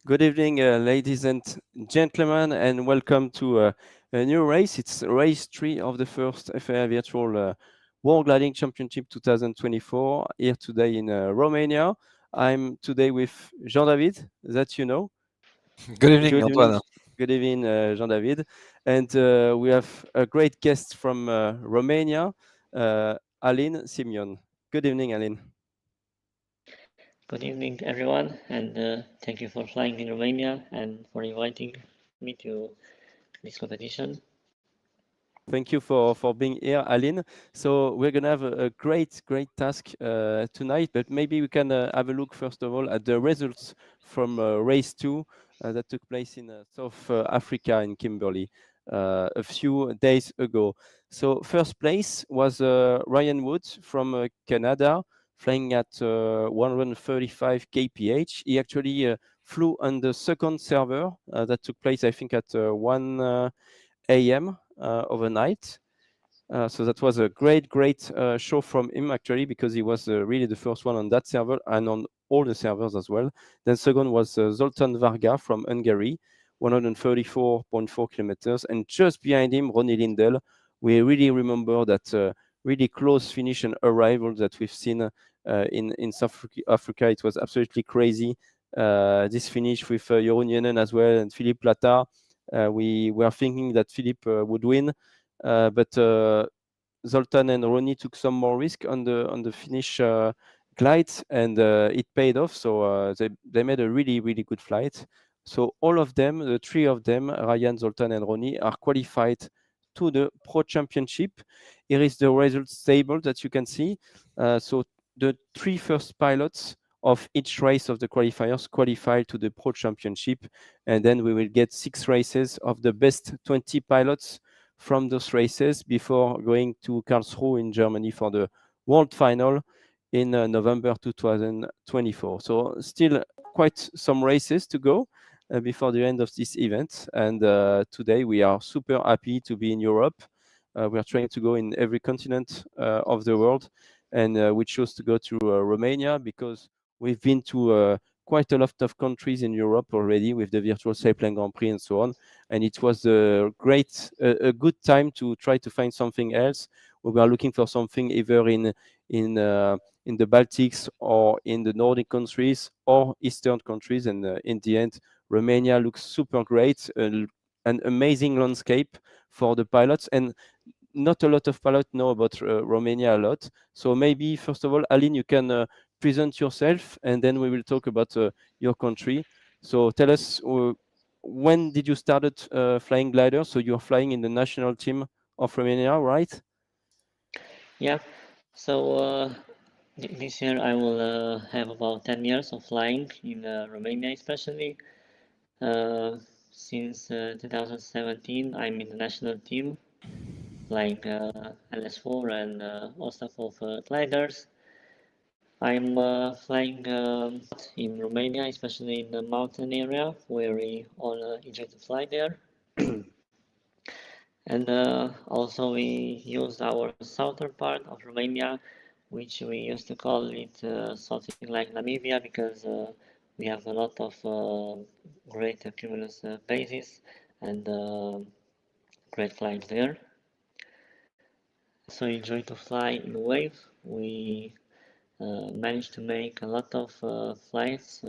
Good evening, ladies and gentlemen, and welcome to a new race. It's race 3 of the first FAI Virtual World Gliding Championship 2024 here today in Romania. I'm today with Jean-David, that you know. Good evening, Good evening, Antoine. good evening, Jean-David. And we have a great guest from Romania, Aline Simeon. Good evening, Aline. Good evening, everyone, and thank you for flying in Romania and for inviting me to this competition. Thank you for being here, Aline. So we're gonna have a great task tonight, but maybe we can have a look first of all at the results from race 2 that took place in South Africa in Kimberley a few days ago. So first place was Ryan Woods from Canada, flying at 135 kph. He actually flew on the second server that took place, I think, at 1 a.m. Overnight. So that was a great show from him actually, because he was really the first one on that server and on all the servers as well. Then second was Zoltán Varga from Hungary, 134.4 kilometers, and just behind him Ronnie Lindell. We really remember that really close finish and arrival that we've seen in South Africa. It was absolutely crazy. This finish with Jeroen Jenen as well and Philippe Plata. We were thinking that Philippe would win, but Zoltan and Ronnie took some more risk on the finish glide, and it paid off. So they made a really good flight. So all of them, the three of them, Ryan, Zoltan, and Ronnie, are qualified to the Pro Championship. Here is the results table that you can see. So the three first pilots of each race of the qualifiers qualify to the Pro Championship, and then we will get 6 races of the best 20 pilots from those races before going to Karlsruhe in Germany for the World Final in November 2024. So still quite some races to go before the end of this event. And today we are super happy to be in Europe. We are trying to go in every continent of the world, and we chose to go to Romania because we've been to quite a lot of countries in Europe already with the virtual Sailplane Grand Prix and so on. And it was a good time to try to find something else. We were looking for something either in the Baltics or in the Nordic countries or Eastern countries. And in the end, Romania looks super great, an amazing landscape for the pilots. And not a lot of pilots know about Romania a lot. So maybe first of all, Aline, you can present yourself, and then we will talk about your country. So tell us, when did you started flying glider? So you're flying in the national team of Romania, right? Yeah, so this year I will have about 10 years of flying in Romania, especially. Uh, since 2017, I'm in the national team, flying LS4 and Ostafov gliders. I'm flying in Romania, especially in the mountain area where we all enjoy to fly there. And also we use our southern part of Romania, which we used to call it something like Namibia, because we have a lot of great cumulus bases and great flights there. So enjoy to fly in wave. We managed to make a lot of flights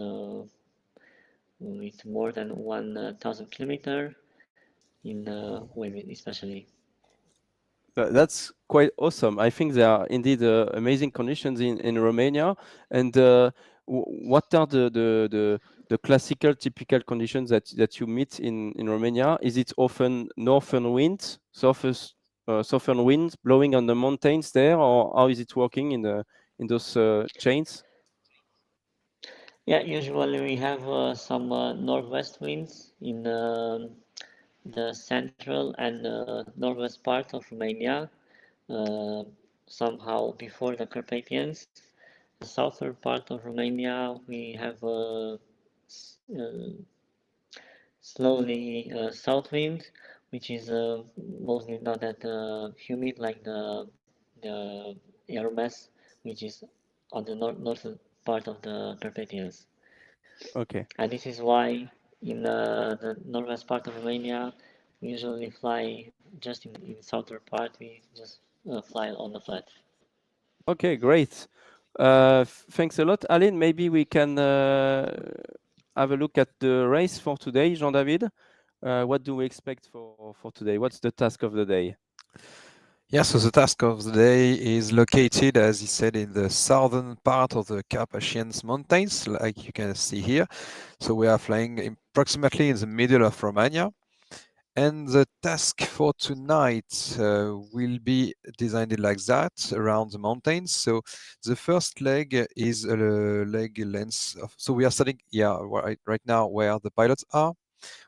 with more than 1,000 kilometer in wave especially. That's quite awesome. I think there are indeed amazing conditions in Romania. And what are the classical, typical conditions that you meet in Romania? Is it often northern winds, southern winds blowing on the mountains there, or how is it working in those chains? Yeah, usually we have some northwest winds in the central and northwest part of Romania, uh, somehow before the Carpathians. The southern part of Romania, we have uh, slowly south wind, which is mostly not that humid like the air mass, which is on the northern part of the Carpathians. Okay. And this is why in the northwest part of Romania, we usually fly just in southern part, we just fly on the flat. Okay, great. Thanks a lot, Aline. Maybe we can have a look at the race for today, Jean-David. What do we expect for today? What's the task of the day? Yeah, so the task of the day is located, as he said, in the southern part of the Carpathians Mountains, like you can see here. So we are flying approximately in the middle of Romania. And the task for tonight will be designed like that, around the mountains. So the first leg is a leg length of, so we are starting, yeah, right now where the pilots are.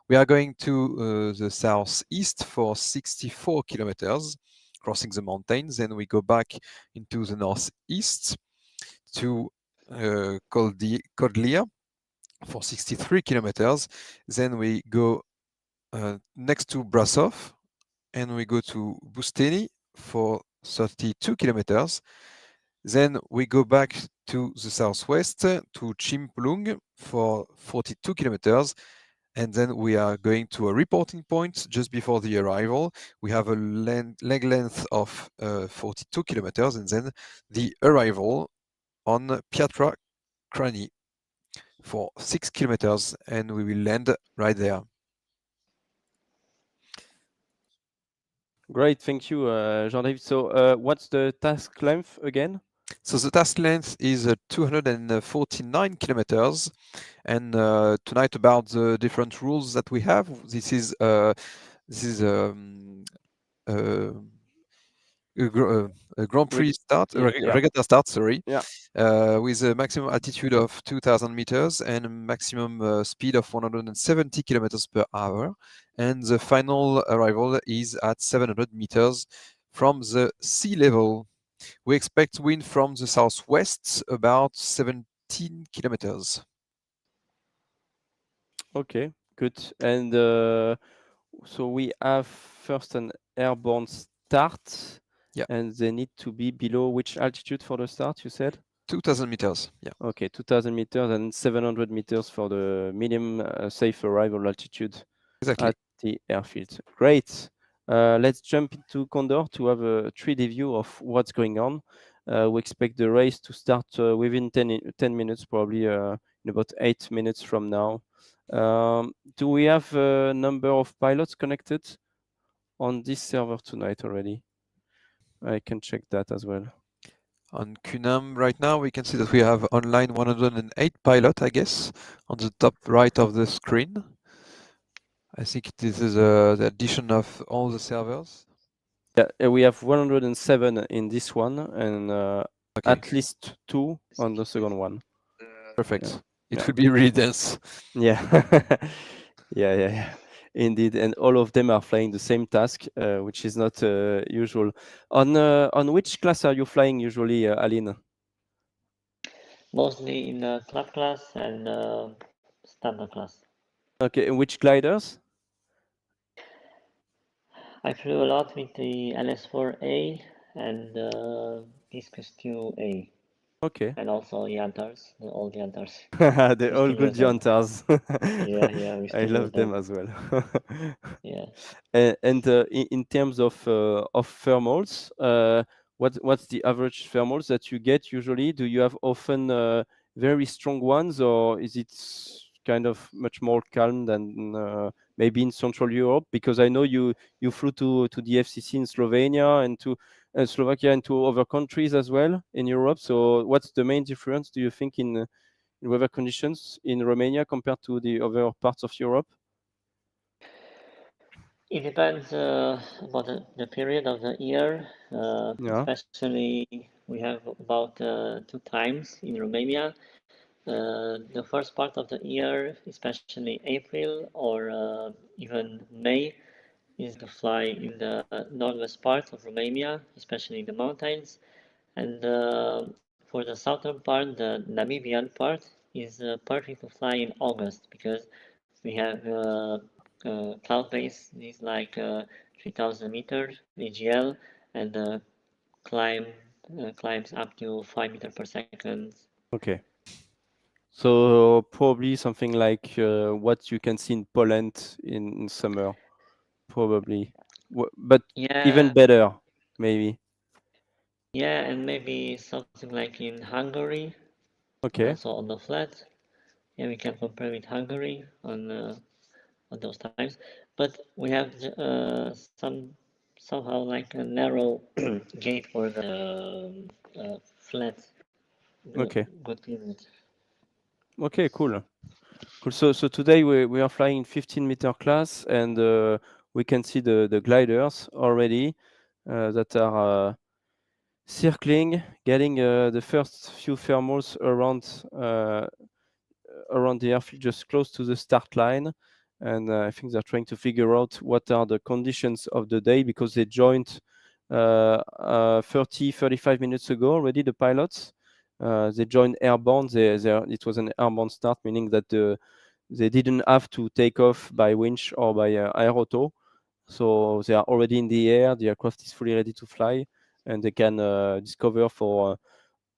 We are going to the southeast for 64 kilometers, crossing the mountains. Then we go back into the northeast to Codlia for 63 kilometers. Then we go next to Brasov and we go to Busteni for 32 kilometers. Then we go back to the southwest to Chimplung for 42 kilometers. And then we are going to a reporting point just before the arrival. We have a leg length of 42 kilometers, and then the arrival on Piatra Crani for 6 kilometers, and we will land right there. Great, thank you, Jean-David. So, what's the task length again? So the task length is 249 kilometers. And tonight about the different rules that we have. This is uh, a Grand Prix start, Yeah, regatta start, sorry, yeah. with a maximum altitude of 2,000 meters and a maximum speed of 170 kilometers per hour. And the final arrival is at 700 meters from the sea level. We expect wind from the southwest, about 17 kilometers. Okay, good. And so we have first an airborne start, Yeah, and they need to be below which altitude for the start, you said? 2,000 meters. Yeah, Okay, 2000 meters and 700 meters for the minimum safe arrival altitude exactly. at the airfield. Great. Let's jump into Condor to have a 3D view of what's going on. We expect the race to start within 10 minutes, probably in about 8 minutes from now. Do we have a number of pilots connected on this server tonight already? I can check that as well. On QNAM right now, we can see that we have online 108 pilot, I guess, on the top right of the screen. I think this is the addition of all the servers. Yeah, we have 107 in this one and Okay, at least 2 on the second one. Yeah, perfect. It yeah, will be really dense. yeah, yeah. Indeed, and all of them are flying the same task, which is not usual. On which class are you flying usually, Aline? Mostly in the club class and standard class. Okay, and which gliders? I flew a lot with the LS4A and Discus 2A, Okay, and also Yantars, the old Yantars. they're We all still good use them. Jantas. Yeah, we I still use love them them. as well. Yeah. And in terms of thermals, what's the average thermals that you get usually? Do you have often very strong ones, or is it kind of much more calm than maybe in Central Europe? Because I know you flew to the FCC in Slovenia and to Slovakia and to other countries as well in Europe. So what's the main difference, do you think, in weather conditions in Romania compared to the other parts of Europe? It depends about the period of the year. Yeah. Especially, we have about 2 times in Romania. The first part of the year, especially April or even May, is to fly in the northwest part of Romania, especially in the mountains. And for the southern part, the Namibian part, is perfect to fly in August because we have cloud base is like 3,000 meters AGL and climb climbs up to 5 meters per second. Okay. So probably something like what you can see in Poland in summer, probably. But even Yeah, better, maybe. yeah, and maybe something like in Hungary, Okay, also on the flat. Yeah, we can compare with Hungary on those times. But we have somehow like a narrow gate for the flat okay, good climate. okay, cool. Cool. So today we are flying 15-meter class, and we can see the gliders already that are circling, getting the first few thermals around the airfield, just close to the start line. And I think they're trying to figure out what are the conditions of the day because they joined 35 minutes ago already, the pilots. They joined airborne. It was an airborne start, meaning that they didn't have to take off by winch or by aerotow. So they are already in the air. The aircraft is fully ready to fly, and they can discover for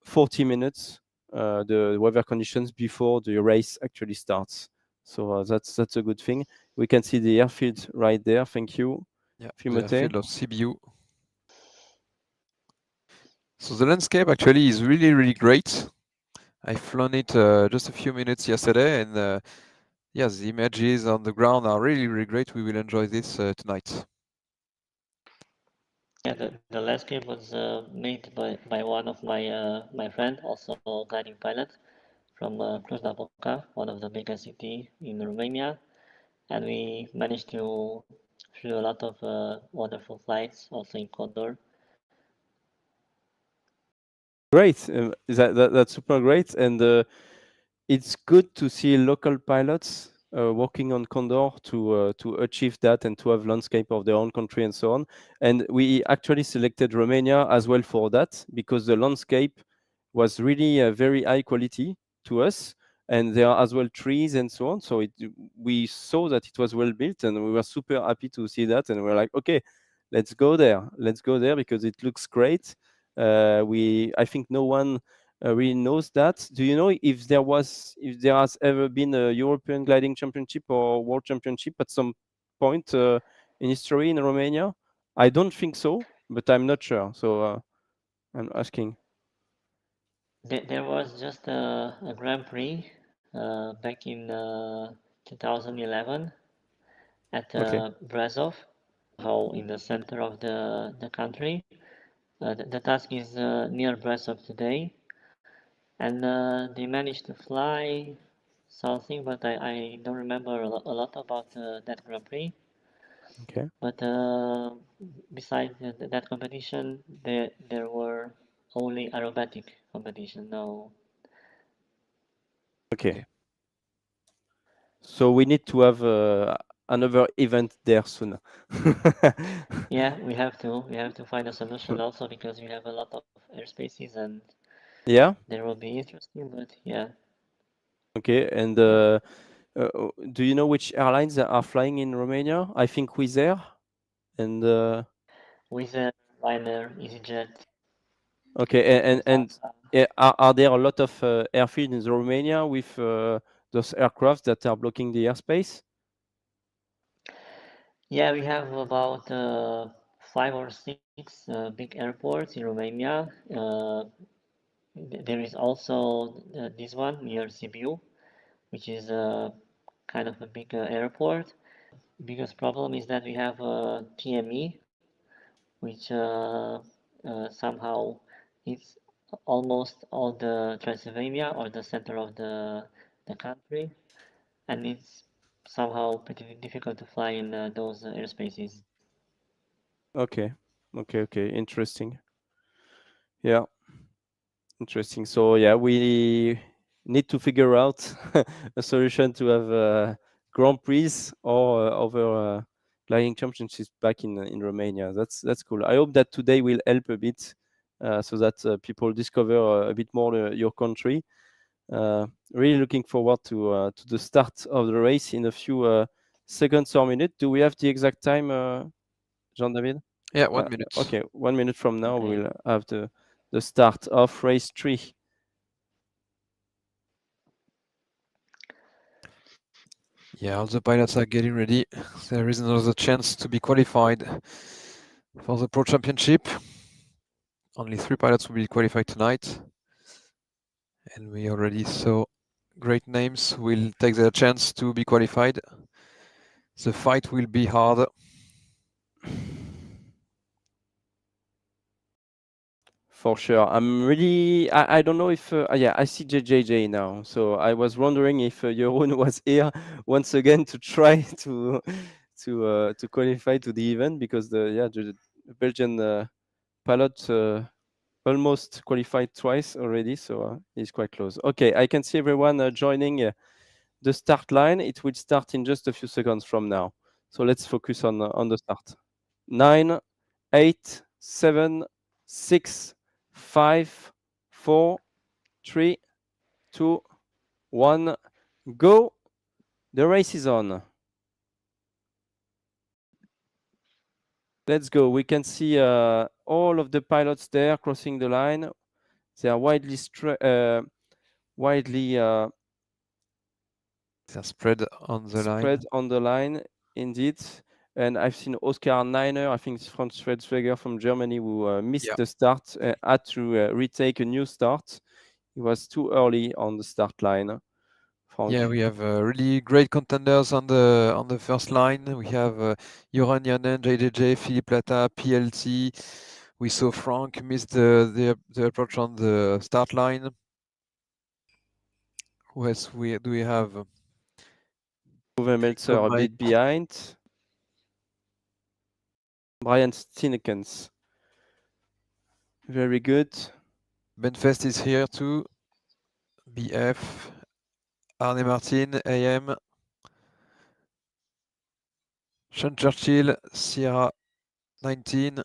40 minutes the weather conditions before the race actually starts. So that's a good thing. We can see the airfield right there. Thank you, Yeah, the Timothée. airfield of Sibiu. So the landscape actually is really, really great. I flown it just a few minutes yesterday, and yes, the images on the ground are really, really great. We will enjoy this tonight. Yeah, the landscape was made by one of my friend, also guiding pilot from Cluj-Napoca, one of the biggest city in Romania, and we managed to flew a lot of wonderful flights also in Condor. Great. That's super great. And it's good to see local pilots working on Condor to achieve that and to have landscape of their own country and so on. And we actually selected Romania as well for that because the landscape was really very high quality to us, and there are as well trees and so on. So we saw that it was well built, and we were super happy to see that. And we were like, okay, let's go there because it looks great. I think no one really knows that. Do you know if there has ever been a European gliding championship or world championship at some point in history in Romania? I don't think so, but I'm not sure. So I'm asking. There was just a Grand Prix back in 2011 at Okay, Brasov, somehow in the center of the country. The task is near Brasov today, and they managed to fly something, but I don't remember a lot about that Grand Prix. okay, But besides that competition, there were only aerobatic competition. No, okay. Okay. So we need to have another event there soon. yeah, we have to find a solution also because we have a lot of airspaces and Yeah. there will be interesting. But yeah, Okay. And do you know which airlines are flying in Romania? I think Wizz Air and Wizz Air, Ryanair, EasyJet, okay. And Lufthansa. are there a lot of airfield in Romania with those aircraft that are blocking the airspace? Yeah, we have about 5 or 6 big airports in Romania. There is also this one near Sibiu, which is kind of a big airport. Biggest problem is that we have TME, which somehow it's almost all the Transylvania or the center of the country, and it's somehow pretty difficult to fly in those airspaces. Okay. Okay. Interesting. Yeah. Interesting. So yeah, we need to figure out a solution to have Grand Prix or other gliding championships back in Romania. That's cool. I hope that today will help a bit so that people discover a bit more your country. Really looking forward to the start of the race in a few seconds or minutes. Do we have the exact time, Jean David? Yeah, 1 minute. Okay, 1 minute from now Okay. we'll have the start of race 3. Yeah, all the pilots are getting ready. There is another chance to be qualified for the Pro Championship. Only 3 pilots will be qualified tonight. And we already saw great names will take their chance to be qualified. The fight will be hard. For sure. I don't know if, yeah, I see JJJ now. So I was wondering if Jeroen was here once again to try to qualify to the event, because the Belgian pilot almost qualified twice already. So he's quite close. Okay, I can see everyone joining the start line. It will start in just a few seconds from now. So let's focus on the start. 9, 8, 7, 6, 5, 4, 3, 2, 1, go. The race is on. Let's go. We can see all of the pilots there crossing the line. They are widely They're spread on the line. spread on the line, indeed. And I've seen Oscar Niner, I think it's Franz Schwedzweger from Germany, who missed the start, had to retake a new start. He was too early on the start line. Frank. Yeah, we have really great contenders on the first line. We have Joran Janen, JJJ, Philippe Lata, PLT. We saw Frank miss the approach on the start line. Who else do we have? Uwe Meltzer a bit behind. Brian Stinekens. Very good. Benfest is here too. BF. Arne Martin, AM. Sean Churchill, Sierra 19.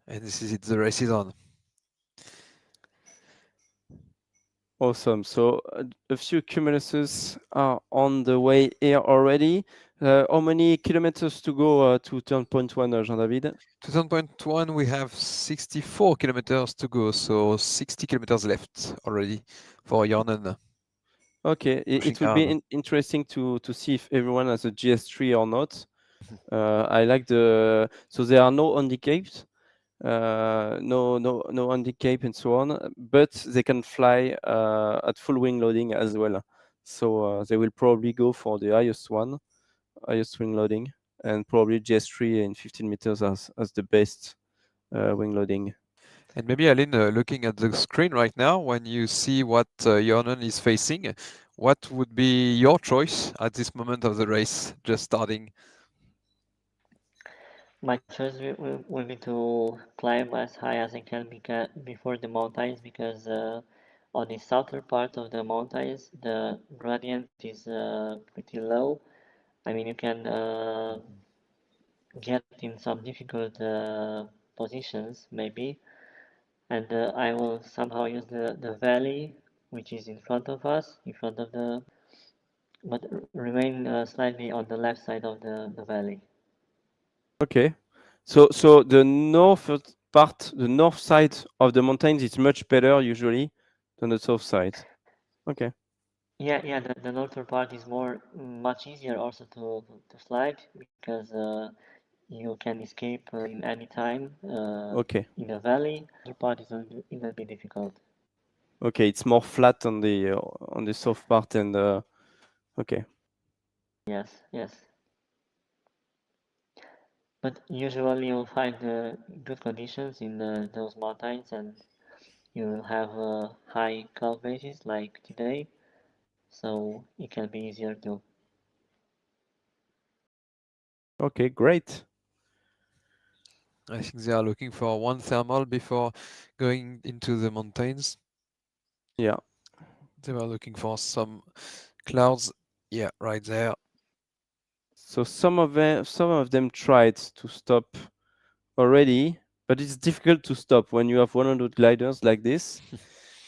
And this is it, the race is on. Awesome. So a few cumuluses are on the way here already. How many kilometers to go to turn point one, Jean-David? To turn point one, we have 64 kilometers to go, so 60 kilometers left already for Jarnen. Okay, it will be interesting to see if everyone has a GS3 or not. I like so there are no handicaps, no handicap and so on, but they can fly at full wing loading as well. So they will probably go for the highest wing loading, and probably GS3 in 15 meters as the best wing loading. And maybe, Aline, looking at the screen right now, when you see what Jarnen is facing, what would be your choice at this moment of the race, just starting? My choice will be to climb as high as I can before the mountains, because on the southern part of the mountains the gradient is pretty low. I mean, you can get in some difficult positions maybe, and I will somehow use the valley which is in front of us, but remain slightly on the left side of the valley. Okay, so the north side of the mountains is much better usually than the south side. Okay. Yeah, the northern part is much easier also to slide, because you can escape in any time Okay. in the valley. The part is a little bit difficult. Okay, it's more flat on the south part, and okay. Yes. But usually you'll find good conditions in those mountains, and you'll have high cloud bases like today, so it can be easier too. Okay, great. I think they are looking for one thermal before going into the mountains. Yeah. They were looking for some clouds. Yeah, right there. So some of them tried to stop already, but it's difficult to stop when you have 100 gliders like this.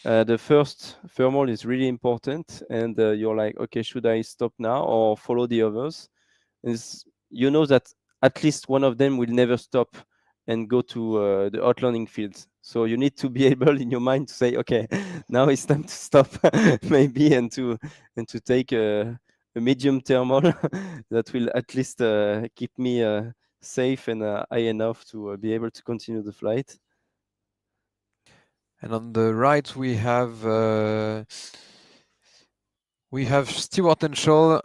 The first thermal is really important, and you're like, okay, should I stop now or follow the others? You know that at least one of them will never stop and go to the outlanding fields. So you need to be able in your mind to say, okay, now it's time to stop, maybe, and to take a medium thermal that will at least keep me safe and high enough to be able to continue the flight. And on the right, we have Stewart and Scholl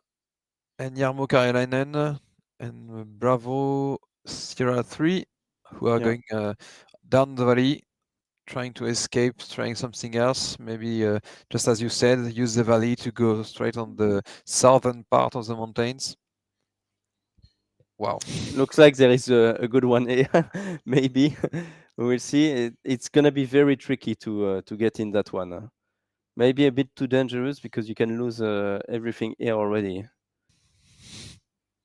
and Jarmo Karjalainen and Bravo Sierra 3, who are Yeah. going down the valley, trying to escape, trying something else. Maybe, just as you said, use the valley to go straight on the southern part of the mountains. Wow. Looks like there is a good one here. Maybe we will see. It's gonna be very tricky to get in that one. Maybe a bit too dangerous because you can lose everything here already.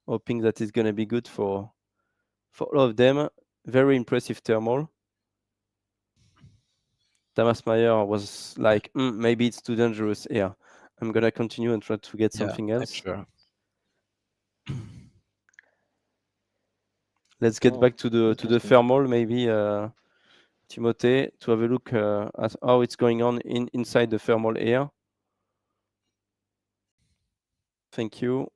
Hoping that it's gonna be good for all of them. Very impressive thermal. Thomas Meyer was like, maybe it's too dangerous here. I'm gonna continue and try to get Yeah, something I'm else. sure. Let's get Oh, back to the interesting. thermal, maybe, Timothée, to have a look at how it's going on inside the thermal air. Thank you.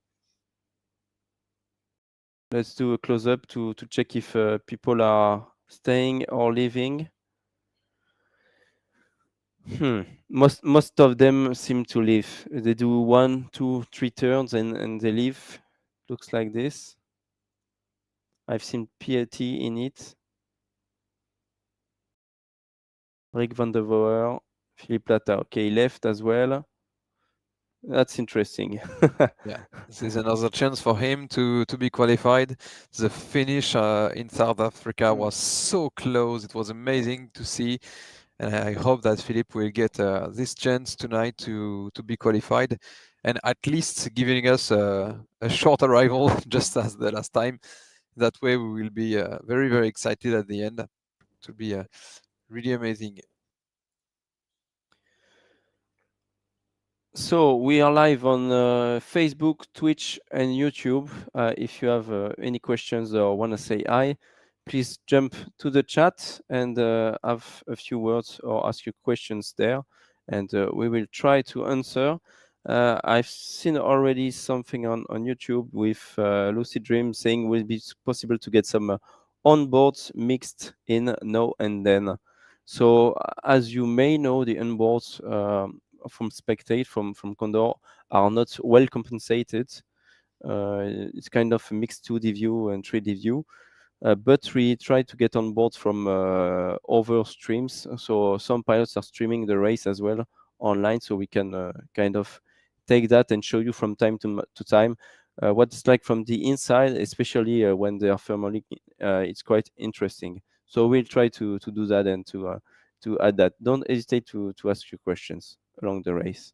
Let's do a close up to check if people are staying or leaving. Most of them seem to leave. They do 1, 2, 3 turns and they leave. Looks like this. I've seen PAT in it. Rick van der Voer, Philippe Plata. Okay, he left as well. That's interesting. Yeah, this is another chance for him to be qualified. The finish in South Africa was so close. It was amazing to see, and I hope that Philippe will get this chance tonight to be qualified, and at least giving us a short arrival, just as the last time. That way, we will be very, very excited at the end. It will be really amazing. So we are live on Facebook, Twitch, and YouTube. If you have any questions or want to say hi, please jump to the chat and have a few words or ask your questions there, and we will try to answer. I've seen already something on YouTube with Lucid Dream saying will be possible to get some onboards mixed in now and then. So as you may know, the onboards from Spectate, from Condor, are not well compensated. It's kind of a mixed 2D view and 3D view. But we try to get on board from other streams. So some pilots are streaming the race as well online, so we can kind of take that and show you from time to time what it's like from the inside, especially when they are thermally. It's quite interesting. So we'll try to do that and to add that. Don't hesitate to ask your questions along the race.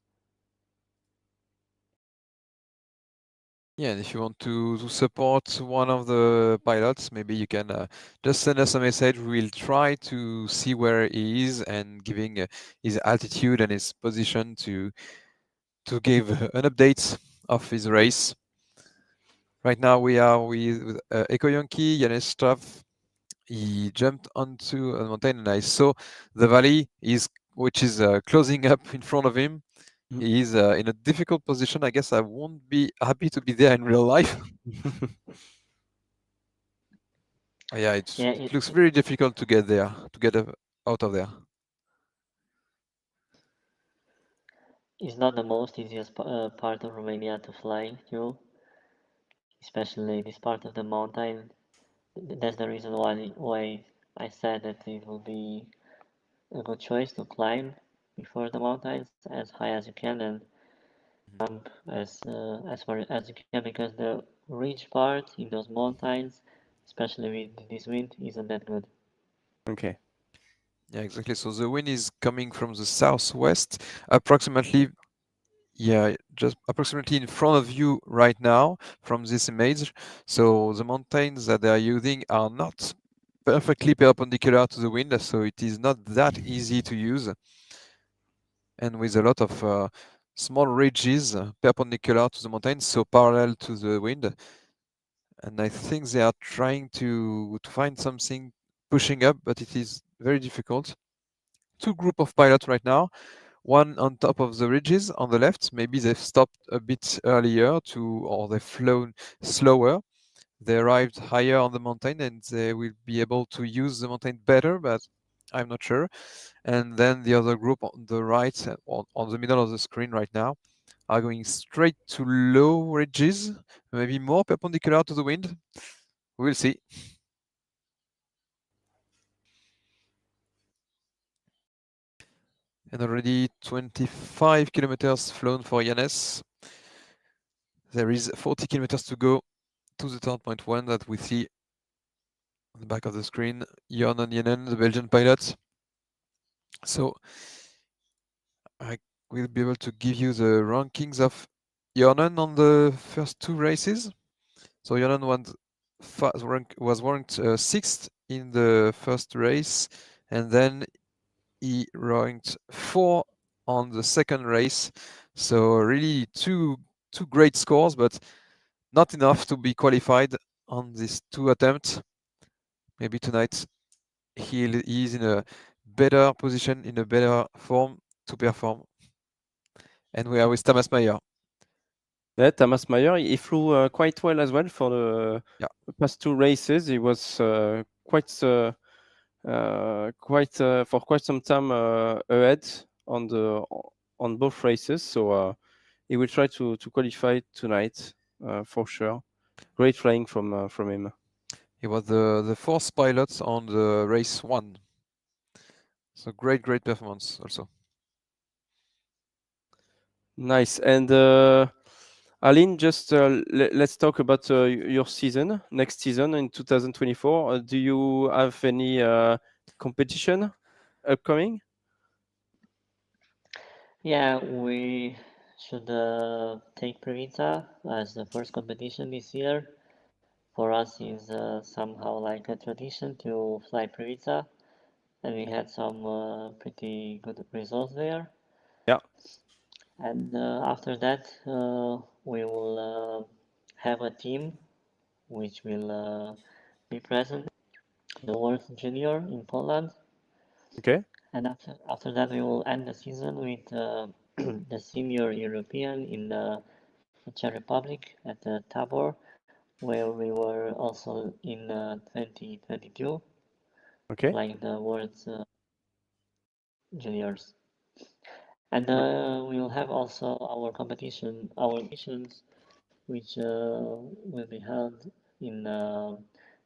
Yeah, and if you want to support one of the pilots, maybe you can just send us a message. We'll try to see where he is and giving his altitude and his position to give an update of his race. Right now we are with Eco Yankee, Yanis Straff. He jumped onto a mountain and I saw the valley which is closing up in front of him. He is in a difficult position. I guess I won't be happy to be there in real life. Yeah, it looks very difficult to get there, to get out of there. It's not the most easiest part of Romania to fly through, especially this part of the mountain. That's the reason why I said that it will be a good choice to climb before the mountains as high as you can and jump as far as you can because the ridge part in those mountains, especially with this wind, isn't that good. Okay. Yeah, exactly. So the wind is coming from the southwest, approximately, yeah, just approximately in front of you right now from this image. So the mountains that they are using are not perfectly perpendicular to the wind, so it is not that easy to use. And with a lot of small ridges perpendicular to the mountains, so parallel to the wind. And I think they are trying to find something pushing up, but it is very difficult. Two group of pilots right now, one on top of the ridges on the left. Maybe they've stopped a bit earlier or they've flown slower. They arrived higher on the mountain and they will be able to use the mountain better, but I'm not sure. And then the other group on the right, on the middle of the screen right now, are going straight to low ridges, maybe more perpendicular to the wind. We'll see. And already 25 kilometers flown for Yannis. There is 40 kilometers to go to the turn point 1 that we see on the back of the screen. Jan and Jenen, the Belgian pilots. So I will be able to give you the rankings of Jonan on the first two races. So Jonan was ranked 6th in the first race, and then he ranked 4 on the second race. So really two great scores, but not enough to be qualified on these two attempts. Maybe tonight he is in a better position, in a better form to perform. And we are with Thomas Meyer. Yeah, Thomas Meyer, he flew quite well as well for the Yeah. past two races. He was for quite some time ahead on both races. So he will try to qualify tonight for sure. Great flying from him. He was the fourth pilot on the race 1. So great performance also. Nice. And Aline, just let's talk about your season, next season in 2024. Do you have any competition upcoming? Yeah, we should take Previta as the first competition this year. For us, is somehow like a tradition to fly Previta, and we had some pretty good results there. Yeah. And after that, we will have a team which will be present in the World Junior in Poland. Okay. And after that, we will end the season with the Senior European in the Czech Republic at the Tabor, where we were also in 2022, Okay. flying the World's Juniors. And we will have also our competitions, which will be held in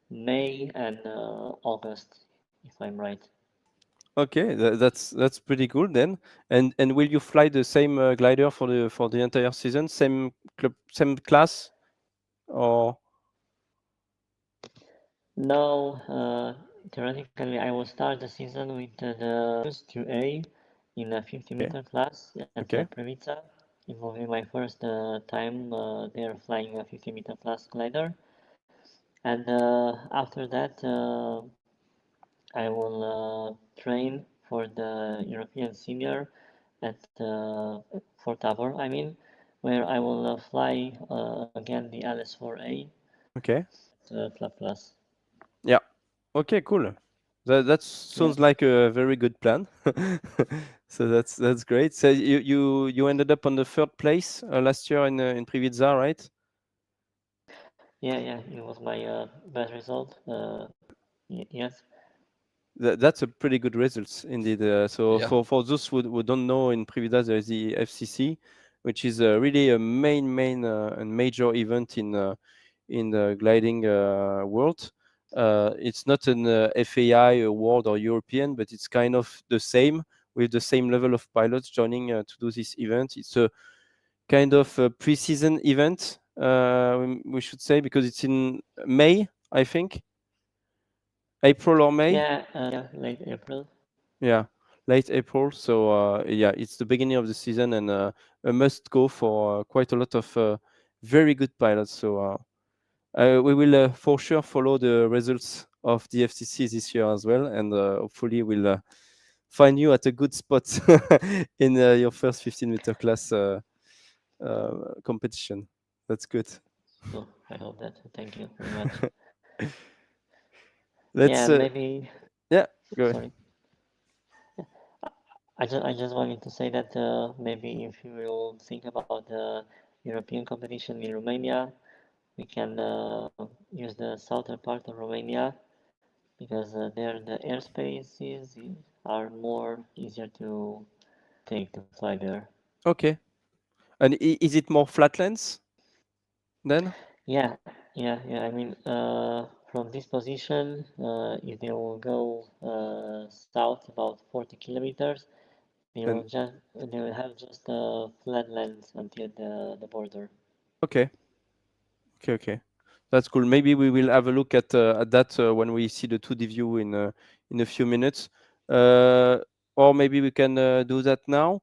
May and August, if I'm right. Okay, that's pretty cool then. And will you fly the same glider for the entire season? Same club, same class, or No, theoretically, I will start the season with the 2A in a 50 okay, meter class at okay, Previta. It will be my first time there flying a 50 meter class glider. And after that, I will train for the European Senior at Fort Tabor, I mean, where I will fly again the LS4A okay, Club Class. yeah, okay, cool. That Yeah. sounds like a very good plan. So that's great. So you ended up on the third place last year in Privitza, right? Yeah, it was my best result. Yes. That's a pretty good results indeed. So Yeah. for those who don't know, in Privida there is the FCC, which is really a main and major event in the gliding world. It's not an FAI award or European, but it's kind of the same with the same level of pilots joining to do this event. It's a kind of a pre-season event, we should say, because it's in May, I think, April or May. Yeah, late April. Yeah, late April. So yeah, it's the beginning of the season and a must go for quite a lot of very good pilots. So we will for sure follow the results of the FCC this year as well, and hopefully we'll find you at a good spot in your first 15-meter class competition. That's good. So I hope that. Thank you very much. Let's Yeah, maybe. yeah, go ahead. Sorry. I just wanted to say that maybe if you will think about the European competition in Romania, we can use the southern part of Romania because there the airspaces are more easier to take to fly there. Okay. And is it more flatlands then? Yeah, yeah. I mean, from this position, if they will go south about 40 kilometers, Then they will have just flat lands until the border. okay. Okay, okay. That's cool. Maybe we will have a look at that when we see the 2D view in a few minutes. Uh, or maybe we can do that now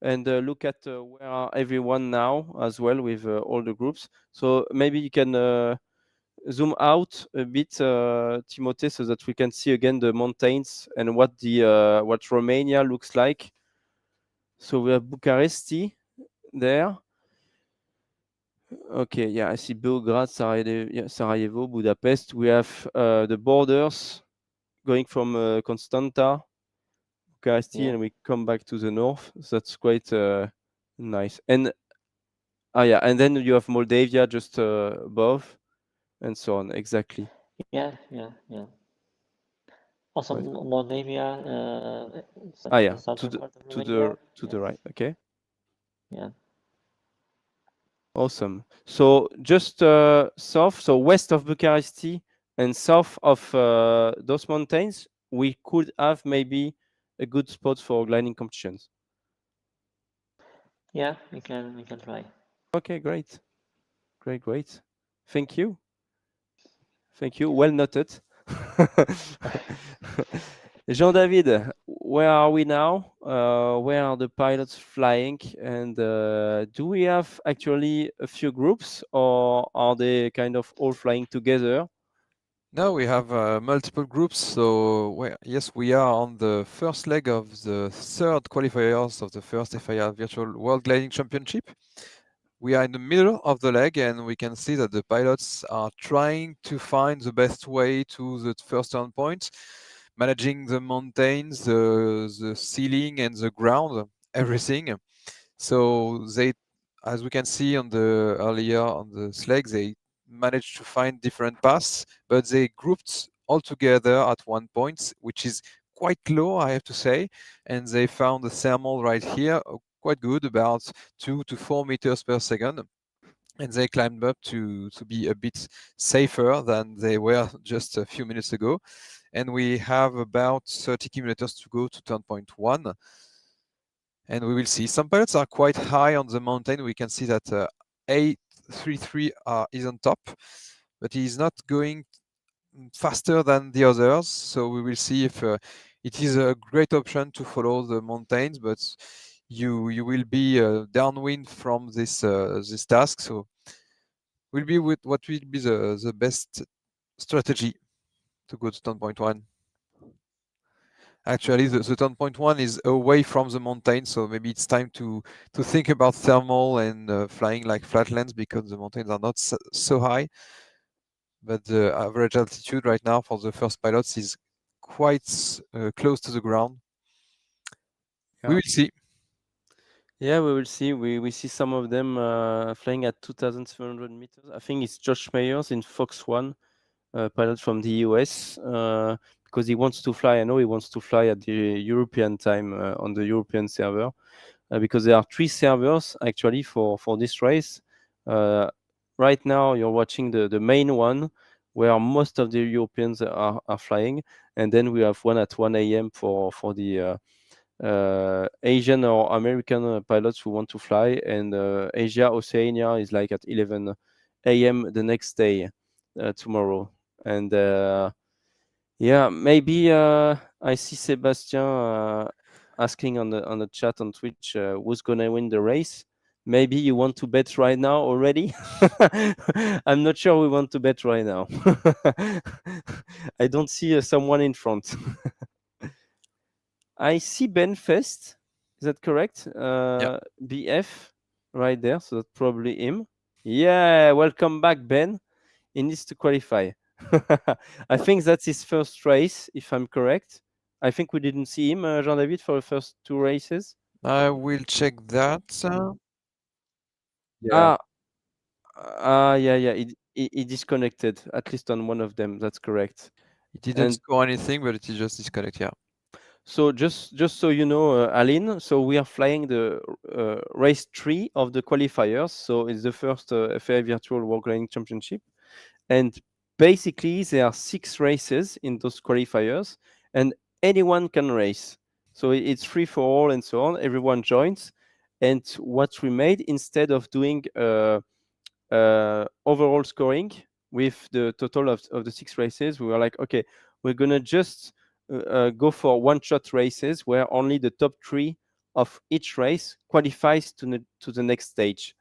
and look at where are everyone now as well with all the groups. So maybe you can zoom out a bit, Timothée, so that we can see again the mountains and what Romania looks like. So we have Bucharesti there. Okay, yeah, I see Belgrade, Sarajevo, yeah, Sarajevo, Budapest. We have the borders going from Constanta, Bucharesti, Yeah, and we come back to the north. So that's quite nice. And yeah, and then you have Moldavia just above, and so on. Exactly. yeah. Also, Quite cool. Moldavia, Yeah, the southern part of to Romania. the right. Okay, Yeah, awesome. So just south, so west of Bucharesti and south of those mountains, we could have maybe a good spot for gliding competitions. yeah. We can try. Okay, great. Great, great. Thank you. Thank you. Well noted. Jean-David, where are we now? Where are the pilots flying? And do we have actually a few groups or are they kind of all flying together? Now we have multiple groups. So yes, we are on the first leg of the third qualifiers of the first FAI Virtual World Gliding Championship. We are in the middle of the leg, and we can see that the pilots are trying to find the best way to the first turn point, managing the mountains, the ceiling, and the ground, everything. So they, as we can see on the earlier on the sled, they managed to find different paths, but they grouped all together at one point, which is quite low, I have to say. And they found the thermal right here, quite good, about 2 to 4 meters per second. And they climbed up to be a bit safer than they were just a few minutes ago. And we have about 30 kilometers to go to turn point 1. And we will see. Some pilots are quite high on the mountain. We can see that A33 is on top, but he's not going faster than the others. So we will see if it is a great option to follow the mountains, but you will be downwind from this task. So will be with what will be the best strategy to go to turn point 1. Actually, the turn point 1 is away from the mountain, so maybe it's time to think about thermal and flying like flatlands because the mountains are not so high. But the average altitude right now for the first pilots is quite close to the ground. We Yeah. will see. Yeah, we will see. We see some of them flying at 2,700 meters. I think it's Josh Meyers in Fox One, pilot from the US, because he wants to fly. I know he wants to fly at the European time on the European server, because there are 3 servers actually for this race. Uh, right now, you're watching the main one where most of the Europeans are flying, and then we have one at 1 a.m. for the Asian or American pilots who want to fly, and Asia Oceania is like at 11 a.m. the next day, tomorrow. And yeah, maybe I see Sebastian asking on the chat on Twitch who's gonna win the race. Maybe you want to bet right now already? I'm not sure we want to bet right now. I don't see someone in front. I see Ben Fest. Is that correct? Yeah. BF right there. So that's probably him. Yeah, welcome back, Ben. He needs to qualify. I think that's his first race, if I'm correct. I think we didn't see him, Jean-David, for the first two races. I will check that. Ah, yeah, yeah. He disconnected at least on one of them. That's correct. It didn't And score anything, but it is just disconnect. Yeah. so just so you know, Aline, so we are flying the race 3 of the qualifiers. So it's the first FAI Virtual World Gliding Championship, and basically there are 6 races in those qualifiers, and anyone can race. So it's free for all and so on. Everyone joins, and what we made, instead of doing overall scoring with the total of the 6 races, we were like, okay, we're gonna just go for one-shot races where only the top 3 of each race qualifies to the next stage.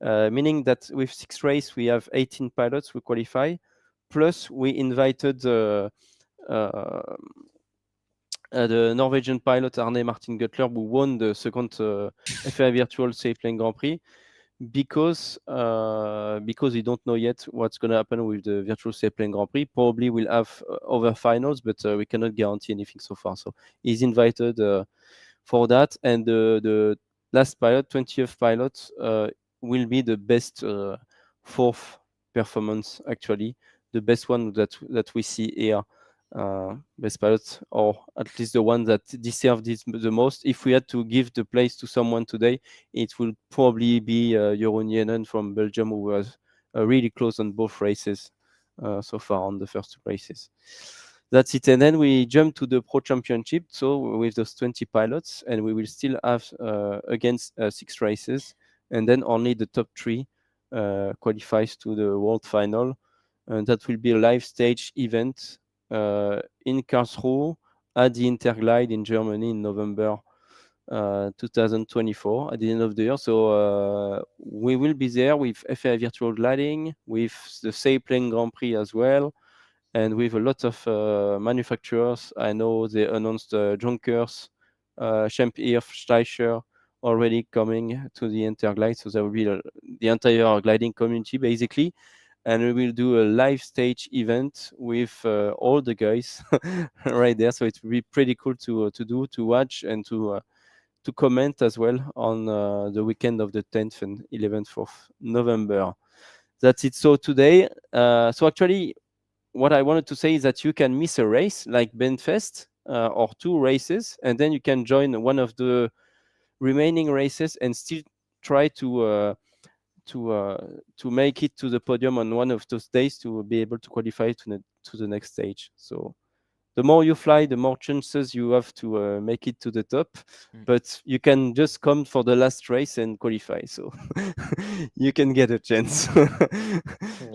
Meaning that with 6 races, we have 18 pilots who qualify. Plus, we invited the Norwegian pilot Arne Martin Gutler, who won the second FAI Virtual Sailplane Grand Prix, because we don't know yet what's going to happen with the virtual sailplane Grand Prix. Probably we'll have other finals, but we cannot guarantee anything so far. So he's invited for that, and the last pilot, 20th pilot, will be the best fourth performance, actually, the best one that we see here. Best pilot, or at least the one that deserved this the most. If we had to give the place to someone today, it will probably be Jeroen Jenen from Belgium, who was really close on both races so far on the first two races. That's it. And then we jump to the Pro Championship. So with those 20 pilots, and we will still have against 6 races, and then only the top 3 qualifies to the World Final. And that will be a live stage event in Karlsruhe at the Interglide in Germany in November 2024 at the end of the year. So we will be there with FAI Virtual Gliding, with the Sailplane Grand Prix as well, and with a lot of manufacturers. I know they announced Junkers, Schempp, Steicher already coming to the Interglide. So there will be the entire gliding community basically. And we will do a live stage event with all the guys right there. So it will be pretty cool to watch, and to comment as well on the weekend of the 10th and 11th of November. That's it. So today, so actually, what I wanted to say is that you can miss a race like Benfest or 2 races, and then you can join one of the remaining races and still try to make it to the podium on one of those days to be able to qualify to the next stage. So the more you fly, the more chances you have to make it to the top. But you can just come for the last race and qualify, so you can get a chance. Yeah,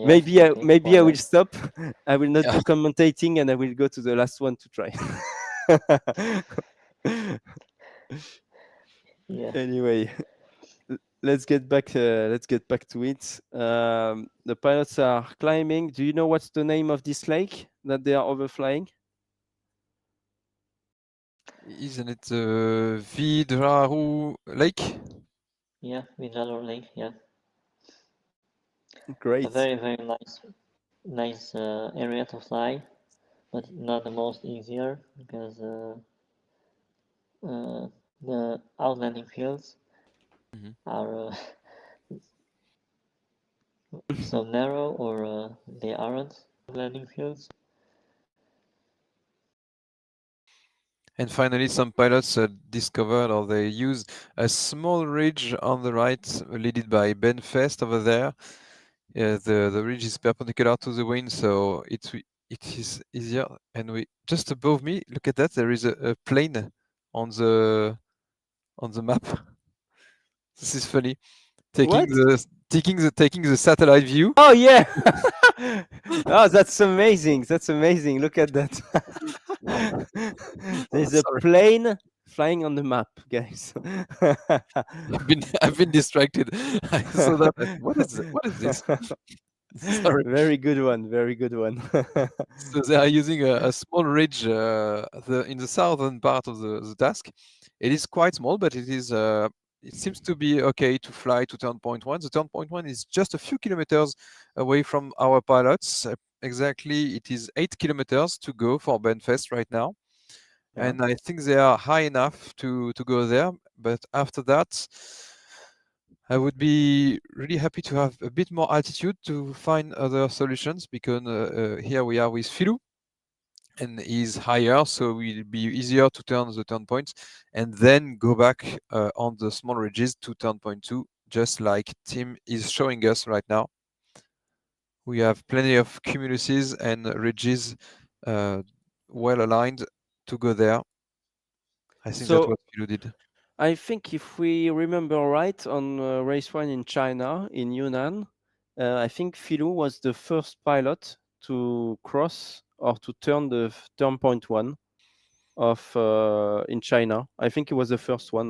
maybe okay, maybe why I will not? stop. I will not Yeah. do commentating, and I will go to the last one to try. Yeah, Anyway, let's get back. Let's get back to it. The pilots are climbing. Do you know what's the name of this lake that they are overflying? Isn't it Vidraru Lake? yeah, Vindaloo Lake, yeah. A Great. very, very nice area to fly, but not the most easier because the outlanding fields Mhm. are so narrow, or they aren't landing fields. And finally, some pilots discovered, or they used a small ridge on the right, leaded by Benfest over there. The ridge is perpendicular to the wind, so it is easier. And we just above me, look at that. There is a plane on the map. This is funny. Taking What? the satellite view. Oh yeah. Oh, that's amazing. That's amazing. Look at that. There's a Sorry, plane flying on the map, guys. I've been distracted. I saw that. What is this? Sorry. Very good one. Very good one. So they are using a small ridge in the southern part of the task. It is quite small, but it seems to be okay to fly to turn point 1. The turn point 1 is just a few kilometers away from our pilots, exactly, it is 8 kilometers to go for Benfest right now. Yeah. And I think they are high enough to go there. But after that, I would be really happy to have a bit more altitude to find other solutions, because here we are with Filou, and he's higher, so it will be easier to turn the turn points and then go back on the small ridges to turn point 2, just like Tim is showing us right now. We have plenty of cumuluses and ridges well aligned to go there. I think that's So what Filou did. I think if we remember right, on race one in China, in Yunnan, I think Filou was the first pilot to cross or to turn the turn point one of in China. I think he was the first one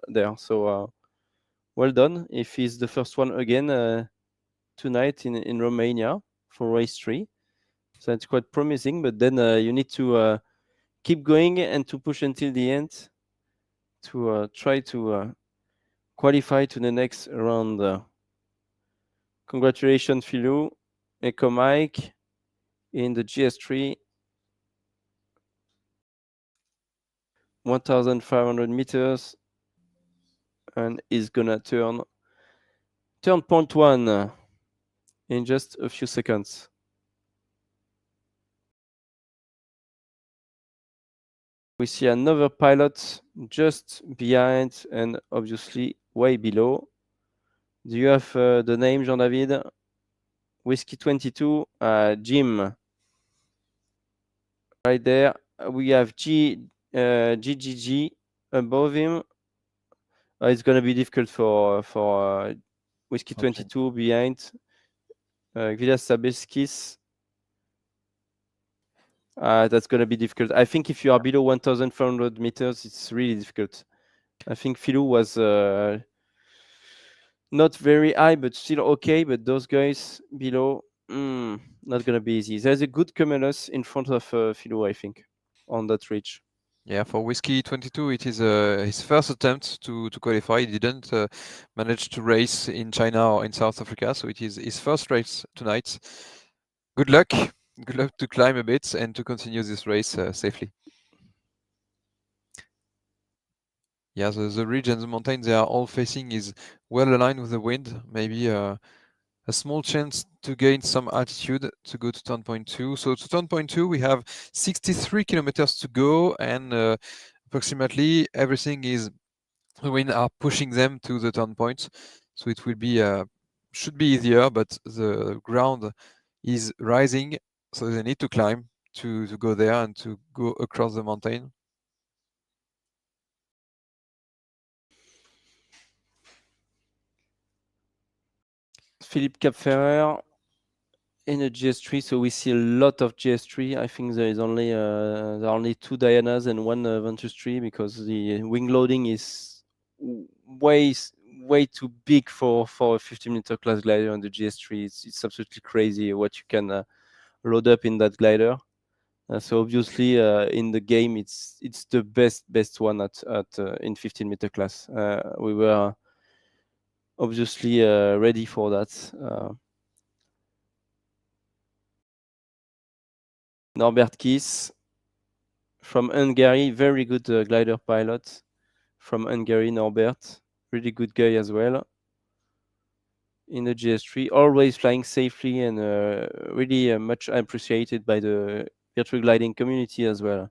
there. So well done if he's the first one again tonight in Romania for race three. So it's quite promising. But then you need to keep going and to push until the end to try to qualify to the next round. Congratulations, Filou. Echo Mike in the GS3, 1,500 meters, and is gonna turn point one in just a few seconds. We see another pilot just behind and obviously way below. Do you have the name, Jean-David? Whiskey 22, Jim. Right there. We have GGG above him. It's going to be difficult for Whiskey 22 behind. Vidas Sabeskis. That's going to be difficult. I think if you are below 1,400 meters, it's really difficult. I think Filou was not very high, but still okay. But those guys below, not going to be easy. There's a good Cumulus in front of Filou, I think, on that ridge. Yeah, for Whiskey 22, it is his first attempt to qualify. He didn't manage to race in China or in South Africa, so it is his first race tonight. Good luck. Good luck to climb a bit and to continue this race safely. Yeah, the ridge and the mountain they are all facing is well aligned with the wind. Maybe a small chance to gain some altitude to go to turn point 2. So to turn point 2, we have 63 kilometers to go, and approximately everything is the wind are pushing them to the turn point. So it will be should be easier, but the ground is rising, so they need to climb to go there and to go across the mountain. Philippe Capferrer in a GS3, so we see a lot of GS3. I think there are only two Dianas and one Ventus 3 because the wing loading is way too big for a 50-meter class glider on the GS3. It's absolutely crazy what you can load up in that glider. So obviously in the game it's the best one at in 15-meter class. We were obviously ready for that. Norbert Kies from Hungary, very good glider pilot from Hungary, Norbert, really good guy as well. In the GS3, always flying safely and really much appreciated by the virtual gliding community as well,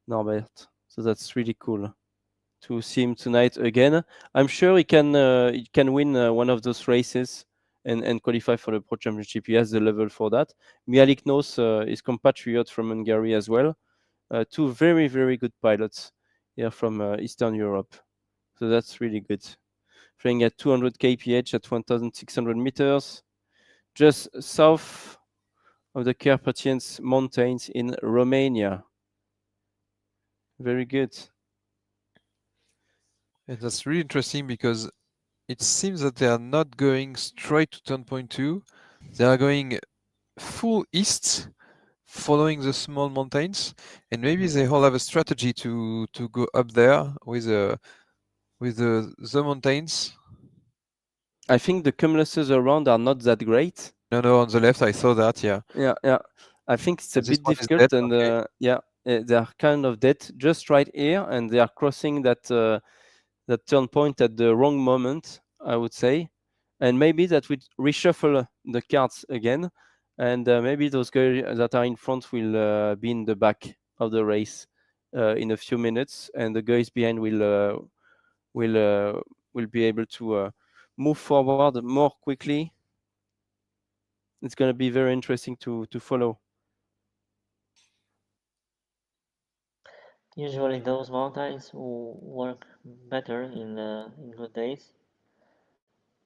Norbert. So that's really cool to see him tonight again. I'm sure he can win one of those races and qualify for the Pro Championship. He has the level for that. Mialik Nos is compatriot from Hungary as well. Two very, very good pilots here from Eastern Europe. So that's really good. Flying at 200 kph at 1,600 meters, just south of the Carpathians Mountains in Romania. Very good. And that's really interesting because it seems that they are not going straight to turn point 2. They are going full east, following the small mountains, and maybe they all have a strategy to go up there with the mountains. I think the cumuluses around are not that great. No, on the left, I saw that. Yeah, Yeah. I think it's a and this bit one is dead. difficult, and Okay, yeah, they are kind of dead just right here, and they are crossing that turn point at the wrong moment, I would say, and maybe that would reshuffle the cards again, and maybe those guys that are in front will be in the back of the race in a few minutes, and the guys behind will uh, will be able to move forward more quickly. It's going to be very interesting to follow. Usually those mountains will work better in good days,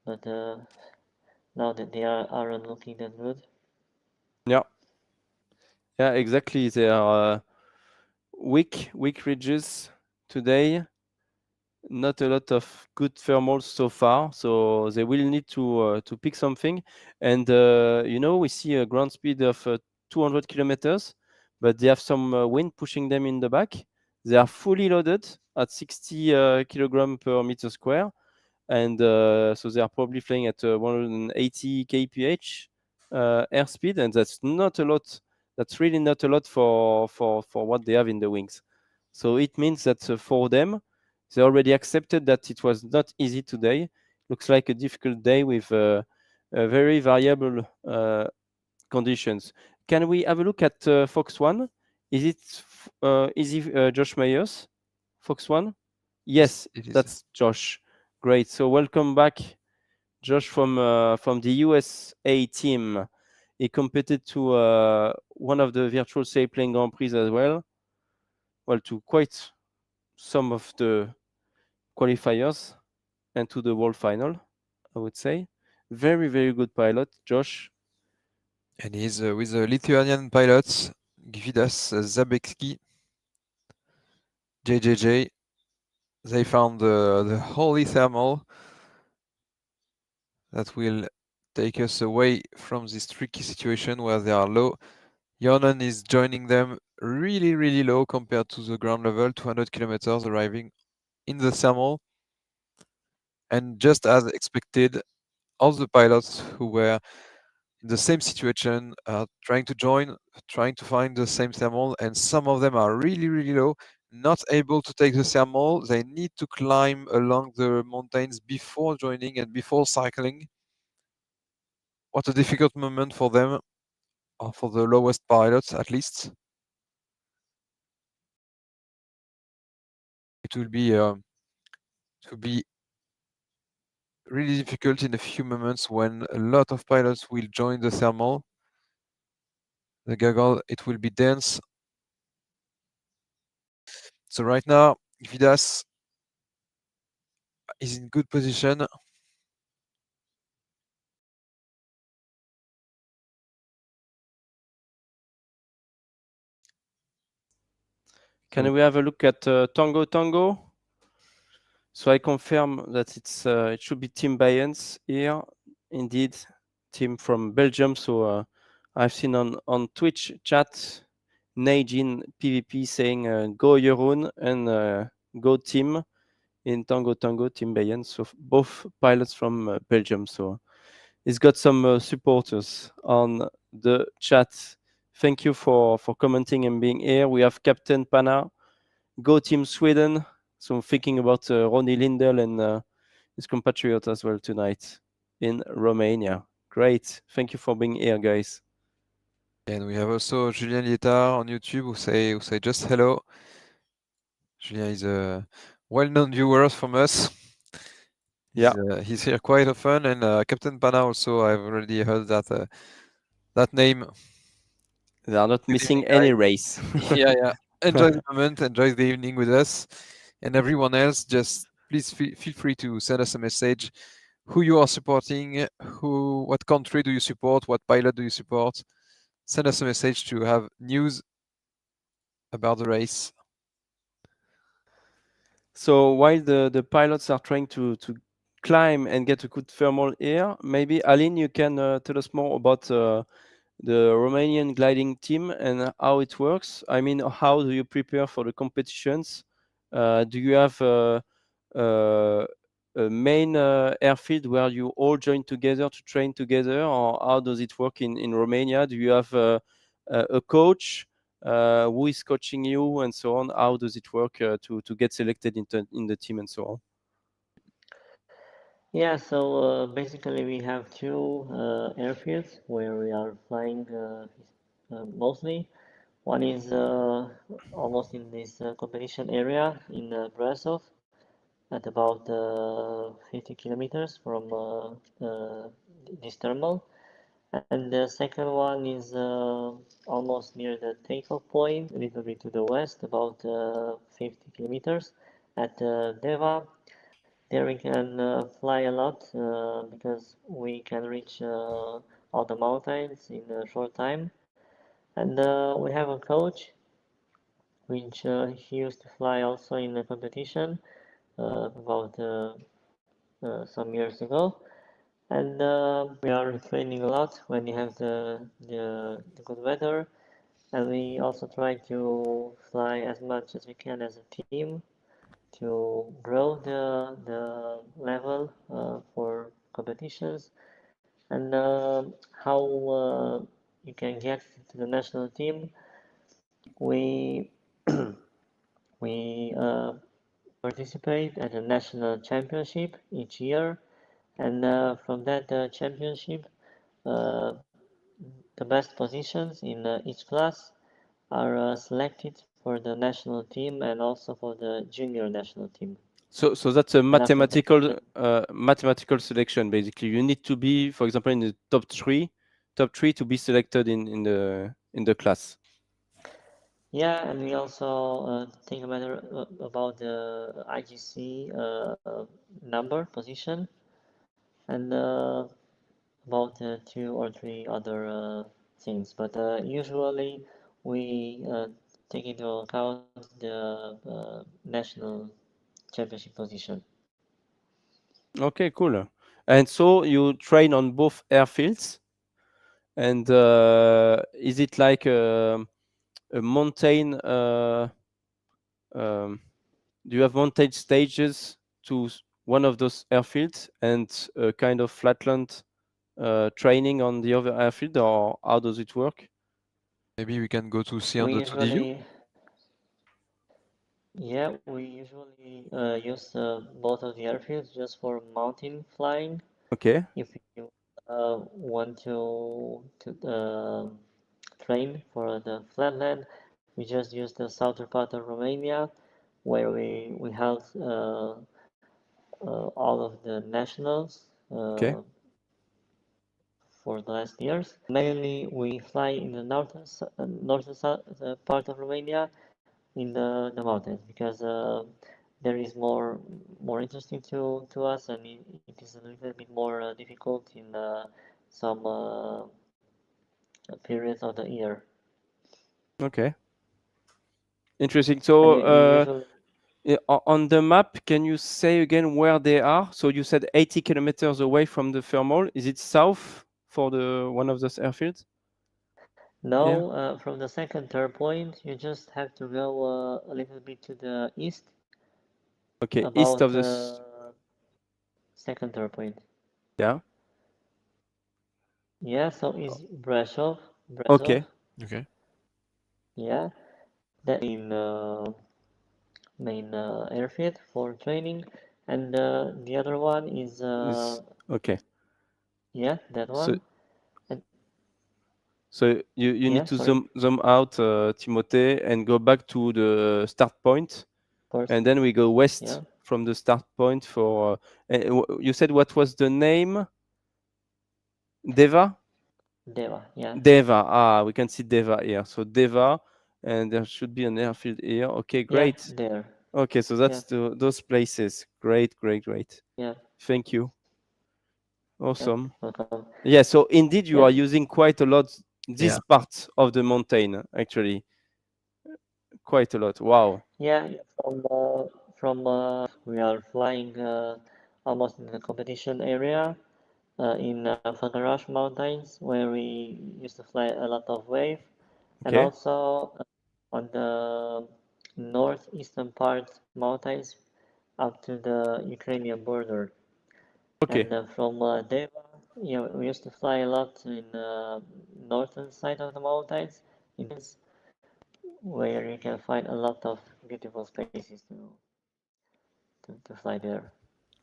but now that they aren't looking that good. Yeah, yeah, exactly. They are weak ridges today. Not a lot of good thermals so far, so they will need to pick something. And we see a ground speed of 200 kilometers, but they have some wind pushing them in the back. They are fully loaded at 60 kilogram per meter square, and so they are probably flying at 180 kph airspeed, and that's not a lot. That's really not a lot for what they have in the wings. So it means that for them, they already accepted that it was not easy today. Looks like a difficult day with very variable conditions. Can we have a look at Fox One? Is it easy, Josh Myers? Fox One? yes, Yes, it is. that's Josh. Great. So welcome back, Josh, from the USA team. He competed to one of the virtual sailplane Grand Prix as well. Well, to quite some of the qualifiers and to the world final, I would say. Very, very good pilot, Josh. And he's with the Lithuanian pilots, Gvidas Zabecki, JJJ. They found the holy thermal that will take us away from this tricky situation where they are low. Jonan is joining them really, really low compared to the ground level, 200 kilometers, arriving in the thermal. And just as expected, all the pilots who were in the same situation are trying to join, trying to find the same thermal, and some of them are really, really low, not able to take the thermal. They need to climb along the mountains before joining and before cycling. What a difficult moment for them, or for the lowest pilots at least. It will be really difficult in a few moments when a lot of pilots will join the thermal. The goggle, it will be dense. So right now, Vidas is in good position. So Can we have a look at Tango Tango? So I confirm that it should be Team Bayens here. Indeed, team from Belgium. So I've seen on Twitch chat Neijin PvP saying go Jeroen and go team in Tango Tango Team Bayens. So both pilots from Belgium. So he's got some supporters on the chat. Thank you for commenting and being here. We have Captain Pana, go Team Sweden. So I'm thinking about Ronnie Lindell and his compatriot as well tonight in Romania. Great. Thank you for being here, guys. and we have also Julien Lietard on YouTube who say just hello. Julien is a well-known viewer from us. Yeah, He's here quite often, and Captain Pana also. I've already heard that name. they are not Good evening, missing guys. any race. Yeah. Enjoy the moment, enjoy the evening with us, and everyone else. Just please feel free to send us a message. Who you are supporting? What country do you support? What pilot do you support? Send us a message to have news about the race. So while the pilots are trying to climb and get a good thermal air, maybe Aline, you can tell us more about the Romanian gliding team and how it works. I mean, how do you prepare for the competitions? Do you have uh, a main airfield where you all join together to train together, or how does it work in Romania? Do you have a coach who is coaching you and so on? How does it work to get selected in the team and so on? Yeah, so basically we have two airfields where we are flying mostly. One is almost in this competition area in Brasov at about 50 kilometers from this thermal. And the second one is almost near the takeoff point, a little bit to the west, about 50 kilometers at Deva. There we can fly a lot because we can reach all the mountains in a short time. And we have a coach, which he used to fly also in a competition about some years ago. And we are training a lot when we have the good weather. And we also try to fly as much as we can as a team to grow the level for competitions. And how you can get to the national team, we we participate at the national championship each year, and from that championship, uh, the best positions in each class are selected for the national team and also for the junior national team. So that's a And after that, mathematical selection basically. You need to be, for example, in the top three to be selected in the class. yeah, and we also think matter about the IGC number position, and about two or three other things. But usually we take into account the national championship position. Okay, cool. And so you train on both airfields, and is it like a mountain? Um, do you have mountain stages to one of those airfields and a kind of flatland training on the other airfield, or how does it work? Maybe we can go to see on We the 2D view. usually, yeah, we usually use both of the airfields just for mountain flying. Okay, If you want to train for the flatland, we just use the southern part of Romania, where we held all of the nationals okay. for the last years. Mainly, we fly in the northern part of Romania in the mountains because there is more interesting to us, and it is a little bit more difficult in some periods of the year. Okay, interesting. And So, we usually on the map, can you say again where they are? So you said 80 kilometers away from the thermal. Is it south for the one of those airfields? Yeah. know from the second third point, you just have to go a little bit to the east, Okay, east about of this. second third point. Yeah. Yeah, so is Brasov. Okay. Okay. Yeah, that main airfield for training, and the other one is Is okay. yeah, that So one. And so you need yeah, to sorry, zoom out, Timothée, and go back to the start point, of course. and then we go Yeah, west from the start point for. You said what was the name? Deva. Deva. Yeah, Deva. Ah, we can see Deva here. So Deva, and there should be an airfield here. Okay, yeah, great. there. Okay, so Yeah, that's those places. Great, great, great. yeah, Thank you. yeah. Awesome. Welcome. Yeah, so indeed you Yeah, are using quite a lot Yeah. this part of the mountain, actually. Quite a lot. Wow. yeah. From we are flying almost in the competition area in Fagarash Mountains, where we used to fly a lot of wave, and Okay. also on the northeastern part mountains up to the Ukrainian border. Okay. And from Deva, yeah, we used to fly a lot in northern side of the mountains, in where you can find a lot of beautiful spaces to fly there.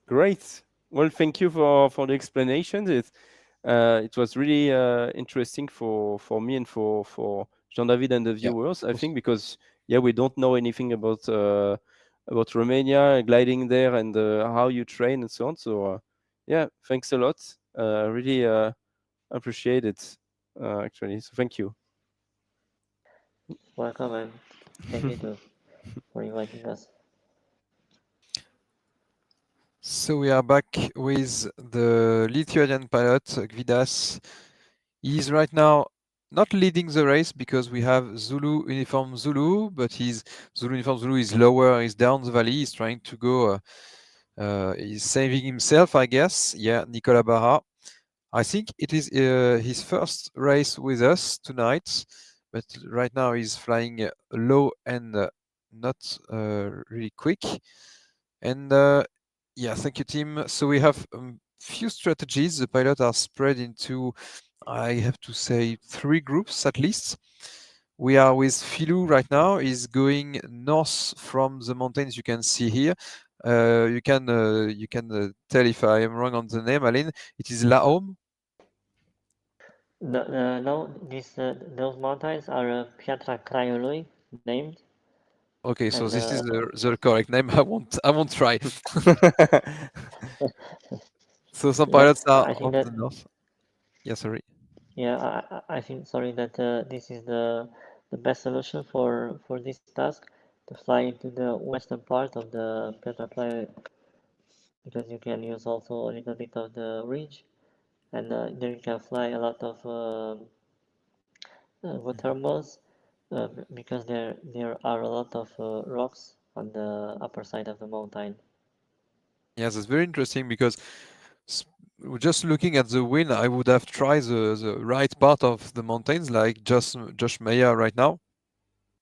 Great. Well, thank you for the explanation. It was really interesting for me and for Jean David and the Yeah, viewers. of I course. think because yeah, we don't know anything about Romania, gliding there, and how you train and so on. So yeah, thanks a lot. Really appreciate it actually. So thank you. Welcome, and thank you too for inviting us. So we are back with the Lithuanian pilot, Gvidas. He's right now not leading the race because we have Zulu uniform Zulu, but his Zulu uniform Zulu is lower, he's down the valley, he's trying to go, he's saving himself, I guess. Yeah, Nicolas Barra. I think it is his first race with us tonight, but right now he's flying low and not really quick. And yeah, thank you, team. So we have few strategies. The pilots are spread into, I have to say, 3 groups at least. We are with Filou right now. He's going north from the mountains you can see here. You can tell if I am wrong on the name, Aline. It is Laom. No, those mountains are Piatra Craiului named, Okay, so and this is the correct name. I won't try. So some yeah, pilots are I think on that the north. Yeah, sorry. yeah, I think sorry that this is the best solution for this task to fly into the western part of the Piatra Craiului because you can use also a little bit of the ridge, and there you can fly a lot of thermals because there are a lot of rocks on the upper side of the mountain. Yes, it's very interesting because just looking at the wind, I would have tried the right part of the mountains, like just Josh Meyer right now.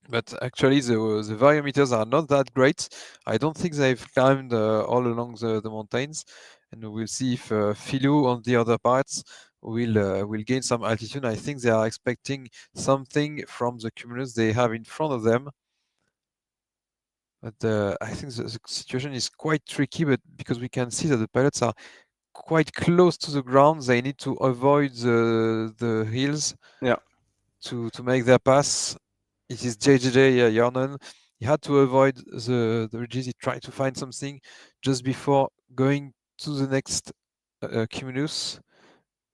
But actually, the variometers are not that great. I don't think they've climbed all along the mountains, and we'll see if Filou on the other parts will gain some altitude. I think they are expecting something from the cumulus they have in front of them. But I think the situation is quite tricky, but because we can see that the pilots are quite close to the ground, they need to avoid the hills Yeah. to make their pass. It is JJJ Yarnon. He had to avoid the ridges. He tried to find something just before going to the next cumulus.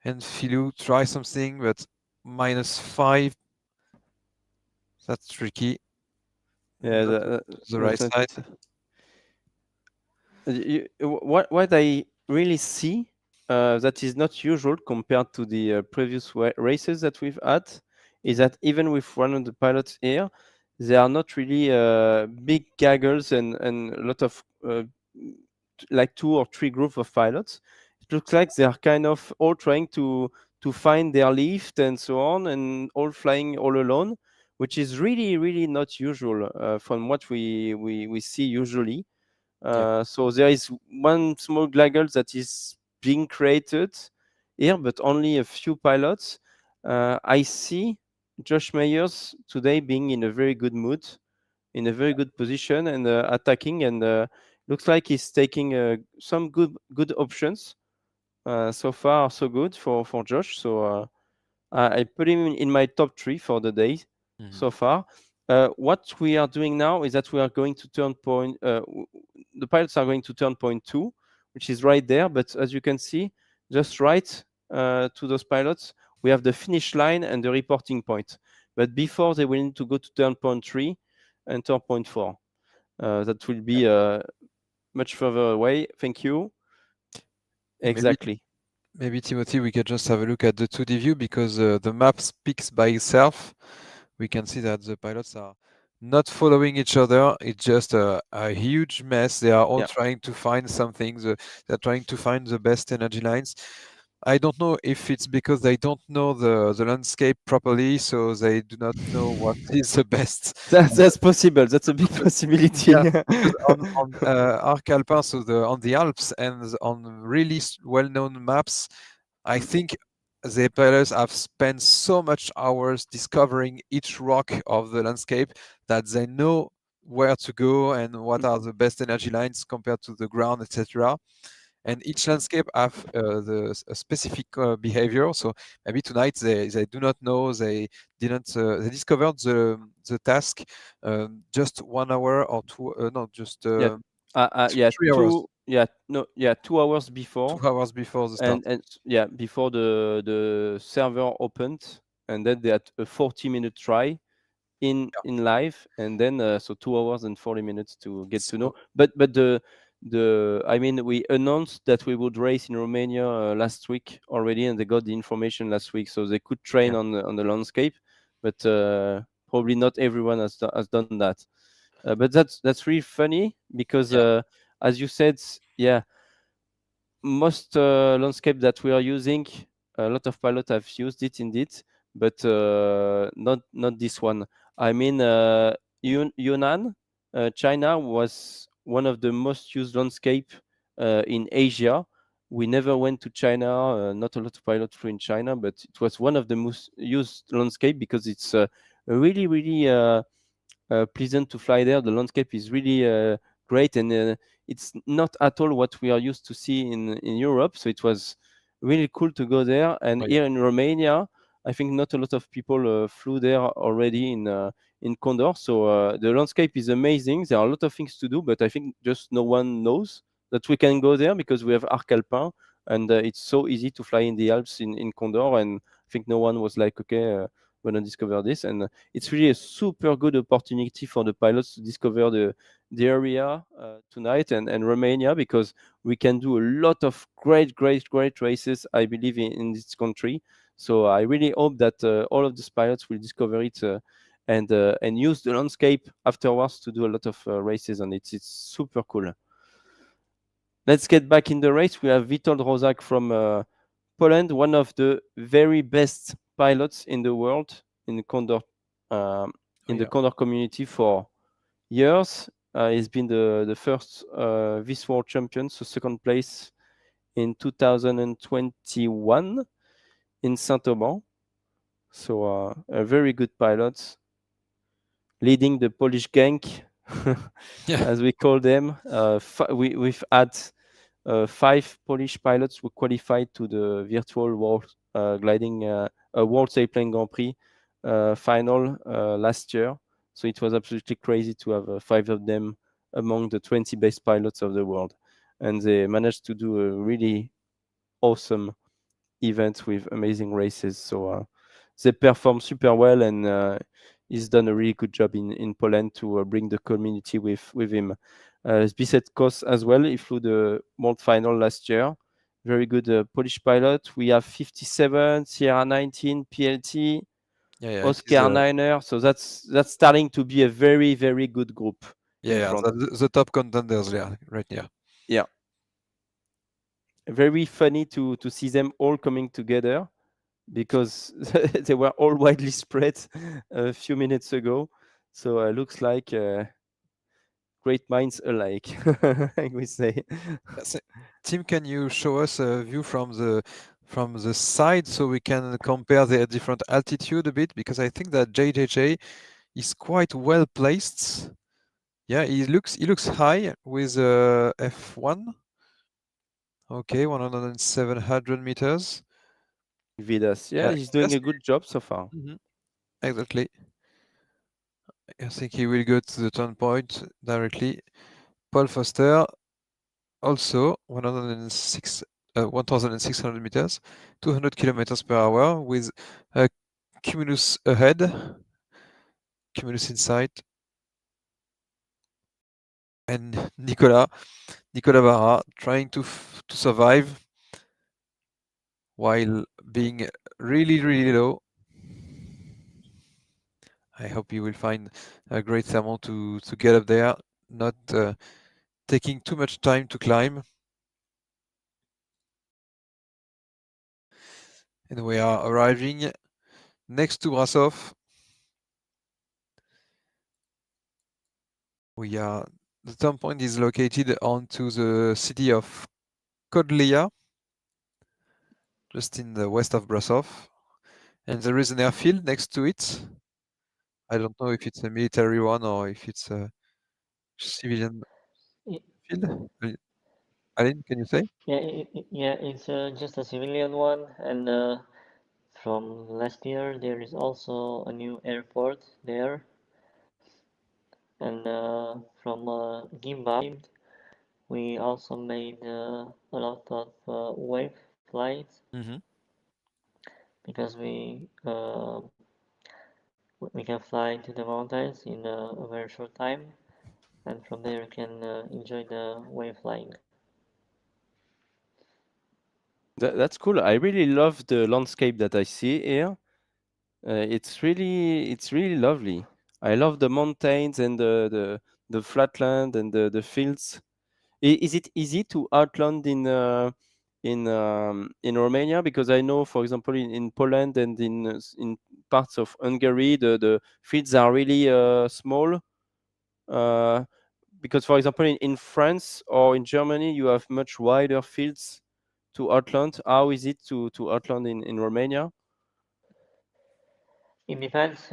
And Filou try something, but -5. That's tricky. Yeah, Not to the right that's side. what I really see that is not usual compared to the previous races that we've had is that even with one of the pilots here, they are not really big gaggles and a lot of like 2 or 3 group of pilots. It looks like they are kind of all trying to find their lift and so on, and all flying all alone, which is really not usual from what we see usually. Yeah. So there is one small gaggle that is being created here, but only a few pilots. I see Josh Meyers today being in a very good mood, in a very good position, and attacking. And looks like he's taking some good options. So far, so good for Josh. So I put him in my top 3 for the day Mhm. so far. What we are doing now is that we are going to turn point. The pilots are going to turn point 2, which is right there. But as you can see, just right to those pilots, we have the finish line and the reporting point. But before they will need to go to turn point 3 and turn point 4. That will be much further away. Thank you. Maybe Exactly. maybe Timothy, we can just have a look at the 2D view because the map speaks by itself. We can see that the pilots are not following each other. It's just a huge mess. They are all Yeah. trying to find something. They're trying to find the best energy lines. I don't know if it's because they don't know the landscape properly, so they do not know what is the best. That's possible. That's a big possibility. Yeah, because on Arc Alpin, so on the Alps and on really well-known maps, I think the pilots have spent so much hours discovering each rock of the landscape that they know where to go and what are the best energy lines compared to the ground, etc. And each landscape have a specific behavior. So maybe tonight they do not know, they didn't they discovered the task just 1 hour or two, no, just Yeah, yeah, 3 hours, 2 hours before, 2 hours before the start. and yeah, before the server opened, and then they had a 40-minute try in live, and then so 2 hours and 40 minutes to get to know. So But the I mean, we announced that we would race in Romania last week already, and they got the information last week, so they could train yeah, on the landscape, but probably not everyone has done that. But that's really funny because yeah, as you said, yeah, most landscape that we are using, a lot of pilots have used it indeed, but not this one. I mean, Yunnan, China was one of the most used landscape in Asia. We never went to China. Not a lot of pilots flew in China, but it was one of the most used landscape because it's really, really pleasant to fly there. The landscape is really great, and it's not at all what we are used to see in Europe. So it was really cool to go there. And right, here in Romania, I think not a lot of people flew there already in Condor. So the landscape is amazing. There are a lot of things to do, but I think just no one knows that we can go there because we have Arc Alpin, and it's so easy to fly in the Alps in Condor. And I think no one was like, okay, we're gonna discover this. And it's really a super good opportunity for the pilots to discover the area tonight and Romania, because we can do a lot of great races, I believe, in this country. So I really hope that all of these pilots will discover it and use the landscape afterwards to do a lot of races on it. It's super cool. Let's get back in the race. We have Witold Rozak from Poland, one of the very best pilots in the world in Condor, um, oh in the yeah, Condor community for years. He's been the first Vice World Champion, so second place in 2021 in Saint-Auban. So a very good pilot, leading the Polish gang, yeah, as we call them. We've had 5 Polish pilots who qualified to the virtual world gliding World Sailplane Grand Prix final last year. So it was absolutely crazy to have 5 of them among the 20 best pilots of the world, and they managed to do a really awesome event with amazing races. So they perform super well, and he's done a really good job in Poland to bring the community with him. Zbigniew Kos as well. He flew the world final last year. Very good Polish pilot. We have 57, Sierra 19, PLT, yeah. It is Oscar Niner. So that's starting to be a very good group yeah, in yeah. front. The top contenders, yeah, right here. Yeah, very funny to see them all coming together, because they were all widely spread a few minutes ago. So looks like great minds alike, like we say. Yes, Tim, can you show us a view from the side so we can compare the different altitude a bit? Because I think that JJJ is quite well placed. Yeah, he looks high with F1. Okay, 1,700 meters. Vidas, yeah, Yeah, he's doing yes, a good job so far. exactly. I think he will go to the turn point directly. Paul Foster also 1,600 meters, 200 kilometers per hour with a Cumulus ahead, Cumulus in sight, and Nicolas Barra trying to survive while being really low. I hope you will find a great thermal to get up there, not taking too much time to climb. And we are arriving next to Brasov. The turn point is located onto the city of Kodlia, just in the west of Brasov. And there is an airfield next to it. I don't know if it's a military one or if it's a civilian Y- field. Aline, can you say? Yeah, it's just a civilian one, and from last year there is also a new airport there, and from Gimba, we also made a lot of wave flights Mm-hmm. because we can fly to the mountains in a very short time, and from there you can enjoy the wave flying. That's cool. I really love the landscape that I see here. It's really lovely. I love the mountains and the flatland and the fields. Is it easy to outland in Romania? Because I know, for example, in Poland and in parts of Hungary, the fields are really small. Uh, because, for example, in France or in Germany, you have much wider fields to outland. How is it to outland in Romania? It depends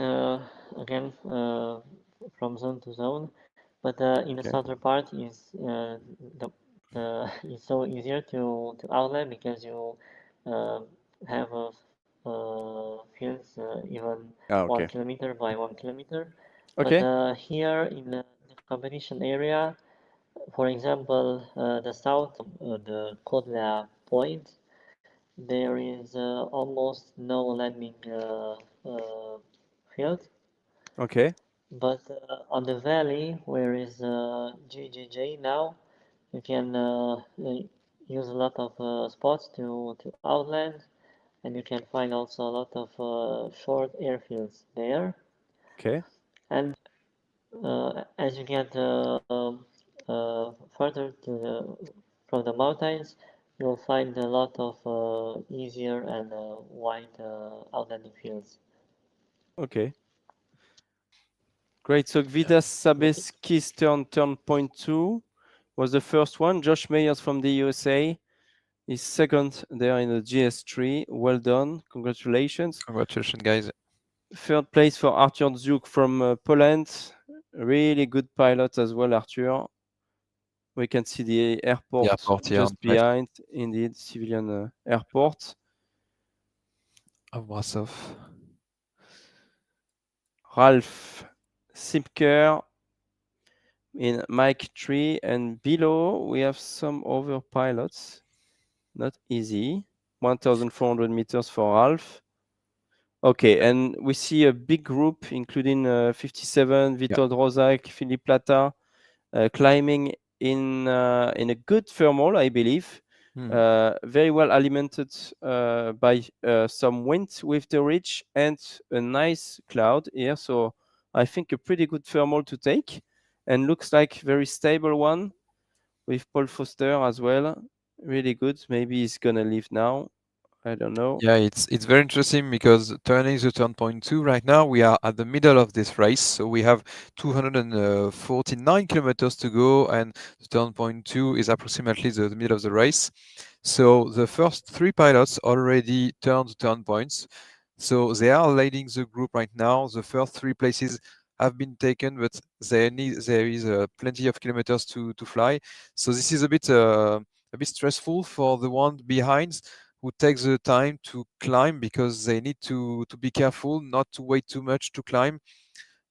again from zone to zone, but in the Okay. southern part is it's so easier to outlet because you uh, have fields even Ah, one okay. kilometer by 1 kilometer. But Okay. here in the competition area, for example, the south of the Kodla point, there is almost no landing field, Okay. but on the valley where is GGJ now, you can use a lot of spots to outland, and you can find also a lot of short airfields there. Okay. And as you get further from the mountains, you'll find a lot of easier and wide outlanding fields. Okay. Great. So Gvidas Sabeski's turn point two was the first one. Josh Mayers from the USA is second there in the GS3. Well done. Congratulations. Congratulations, guys. Third place for Arthur Zuk from Poland. Really good pilot as well, Arthur. We can see the The airport airport here on just the left behind, indeed, civilian airport. of Brasov. Ralph Simker in Mike 3, and below we have some other pilots. Not easy. 1,400 meters for Ralph. Okay, and we see a big group, including 57, Yeah. Witold Rozak, Philippe Plata, climbing in a good thermal, I believe. Mhm. Very well alimented by some wind with the ridge and a nice cloud here. So I think a pretty good thermal to take, and looks like very stable one with Paul Foster as well. Really good. Maybe he's gonna leave now. I don't know. Yeah, it's very interesting because turning the turn point two right now, we are at the middle of this race. So we have 249 kilometers to go, and the turn point two is approximately the middle of the race. So the first three pilots already turned the turn points. So they are leading the group right now. The first three places have been taken, but there is plenty of kilometers to fly. So this is a bit stressful for the one behind who takes the time to climb because they need to be careful not to wait too much to climb.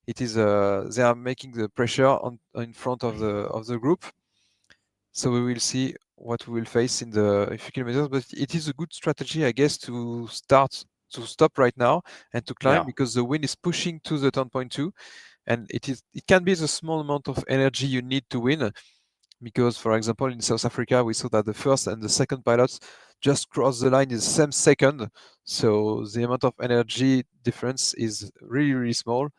It is they are making the pressure on in front of the group. So we will see what we will face in the few kilometers, but it is a good strategy, I guess, to stop right now and to climb Yeah. because the wind is pushing to the turn point two, and it can be the small amount of energy you need to win. Because, for example, in South Africa, we saw that the first and the second pilots just crossed the line in the same second. So the amount of energy difference is really, really small,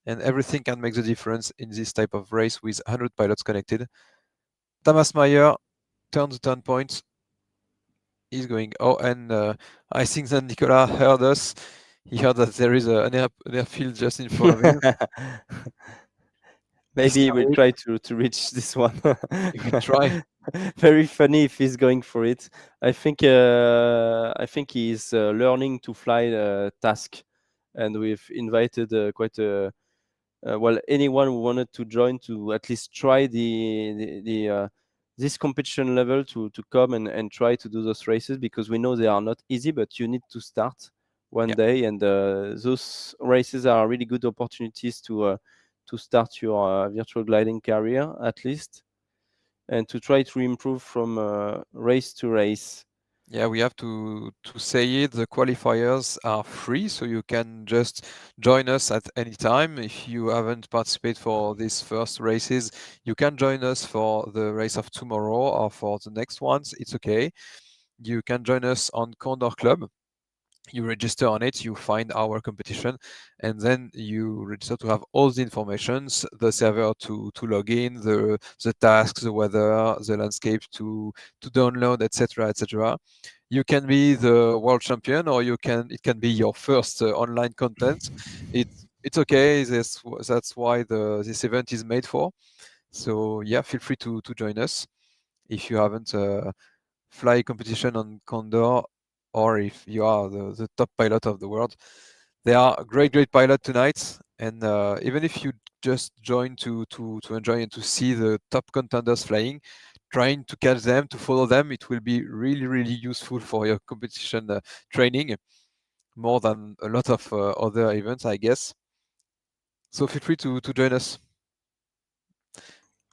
and everything can make the difference in this type of race with 100 pilots connected. Thomas Meyer turns the turn point. he's going. Oh, and I think that Nicolas heard us. He heard that there is an airfield just in front of him. Maybe we'll Sorry, try to reach this one. you can try. Very funny if he's going for it. I think he's learning to fly task, and we've invited quite a well, anyone who wanted to join to at least try the this competition level to come and try to do those races, because we know they are not easy, but you need to start one Yeah. day, and those races are really good opportunities to start your virtual gliding career at least, and to try to improve from race to race. Yeah, we have to say it. The qualifiers are free, so you can just join us at any time. If you haven't participated for these first races, you can join us for the race of tomorrow or for the next ones. It's okay. You can join us on Condor Club. You register on it, you find our competition, and then you register to have all the informations, the server to log in, the tasks, the weather, the landscape to download, etc., etc. You can be the world champion, or it can be your first online content. It's okay. That's why this event is made for. So yeah, feel free to join us if you haven't fly competition on Condor, or if you are the top pilot of the world. They are a great pilot tonight, and even if you just join to enjoy and to see the top contenders flying, trying to catch them, to follow them, it will be really useful for your competition training, more than a lot of other events, I guess. So feel free to join us.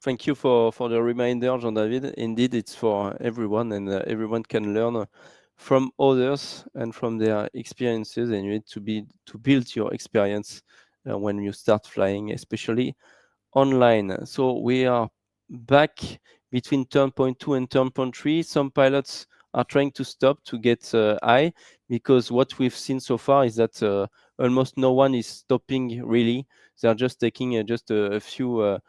Thank you for the reminder, Jean-David. Indeed, it's for everyone, and everyone can learn from others and from their experiences. And you need to build your experience when you start flying, especially online. So we are back between turn point 2 and turn point 3. Some pilots are trying to stop to get high, because what we've seen so far is that almost no one is stopping really. They're just taking just a few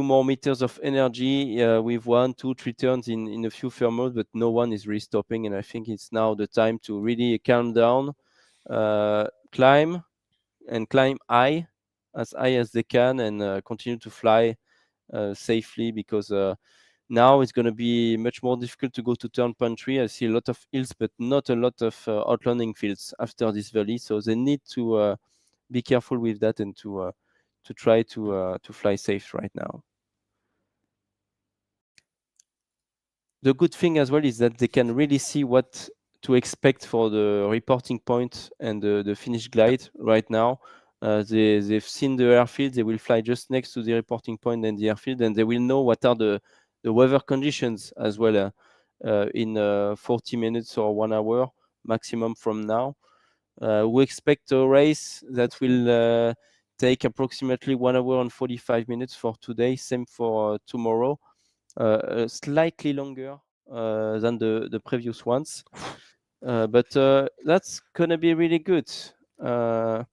more meters of energy with 1, 2, 3 turns in a few thermals, but no one is really stopping. And I think it's now the time to really calm down, climb and climb high, as high as they can, and continue to fly safely, because now it's going to be much more difficult to go to turn point 3. I see a lot of hills, but not a lot of outlanding fields after this valley. So they need to be careful with that, and to try to fly safe right now. The good thing as well is that they can really see what to expect for the reporting point and the finish glide right now. They've seen the airfield. They will fly just next to the reporting point and the airfield, and they will know what are the weather conditions as well in 40 minutes or 1 hour maximum from now. We expect a race that will take approximately 1 hour and 45 minutes for today. Same for tomorrow. Slightly longer than the previous ones, but that's gonna be really good. I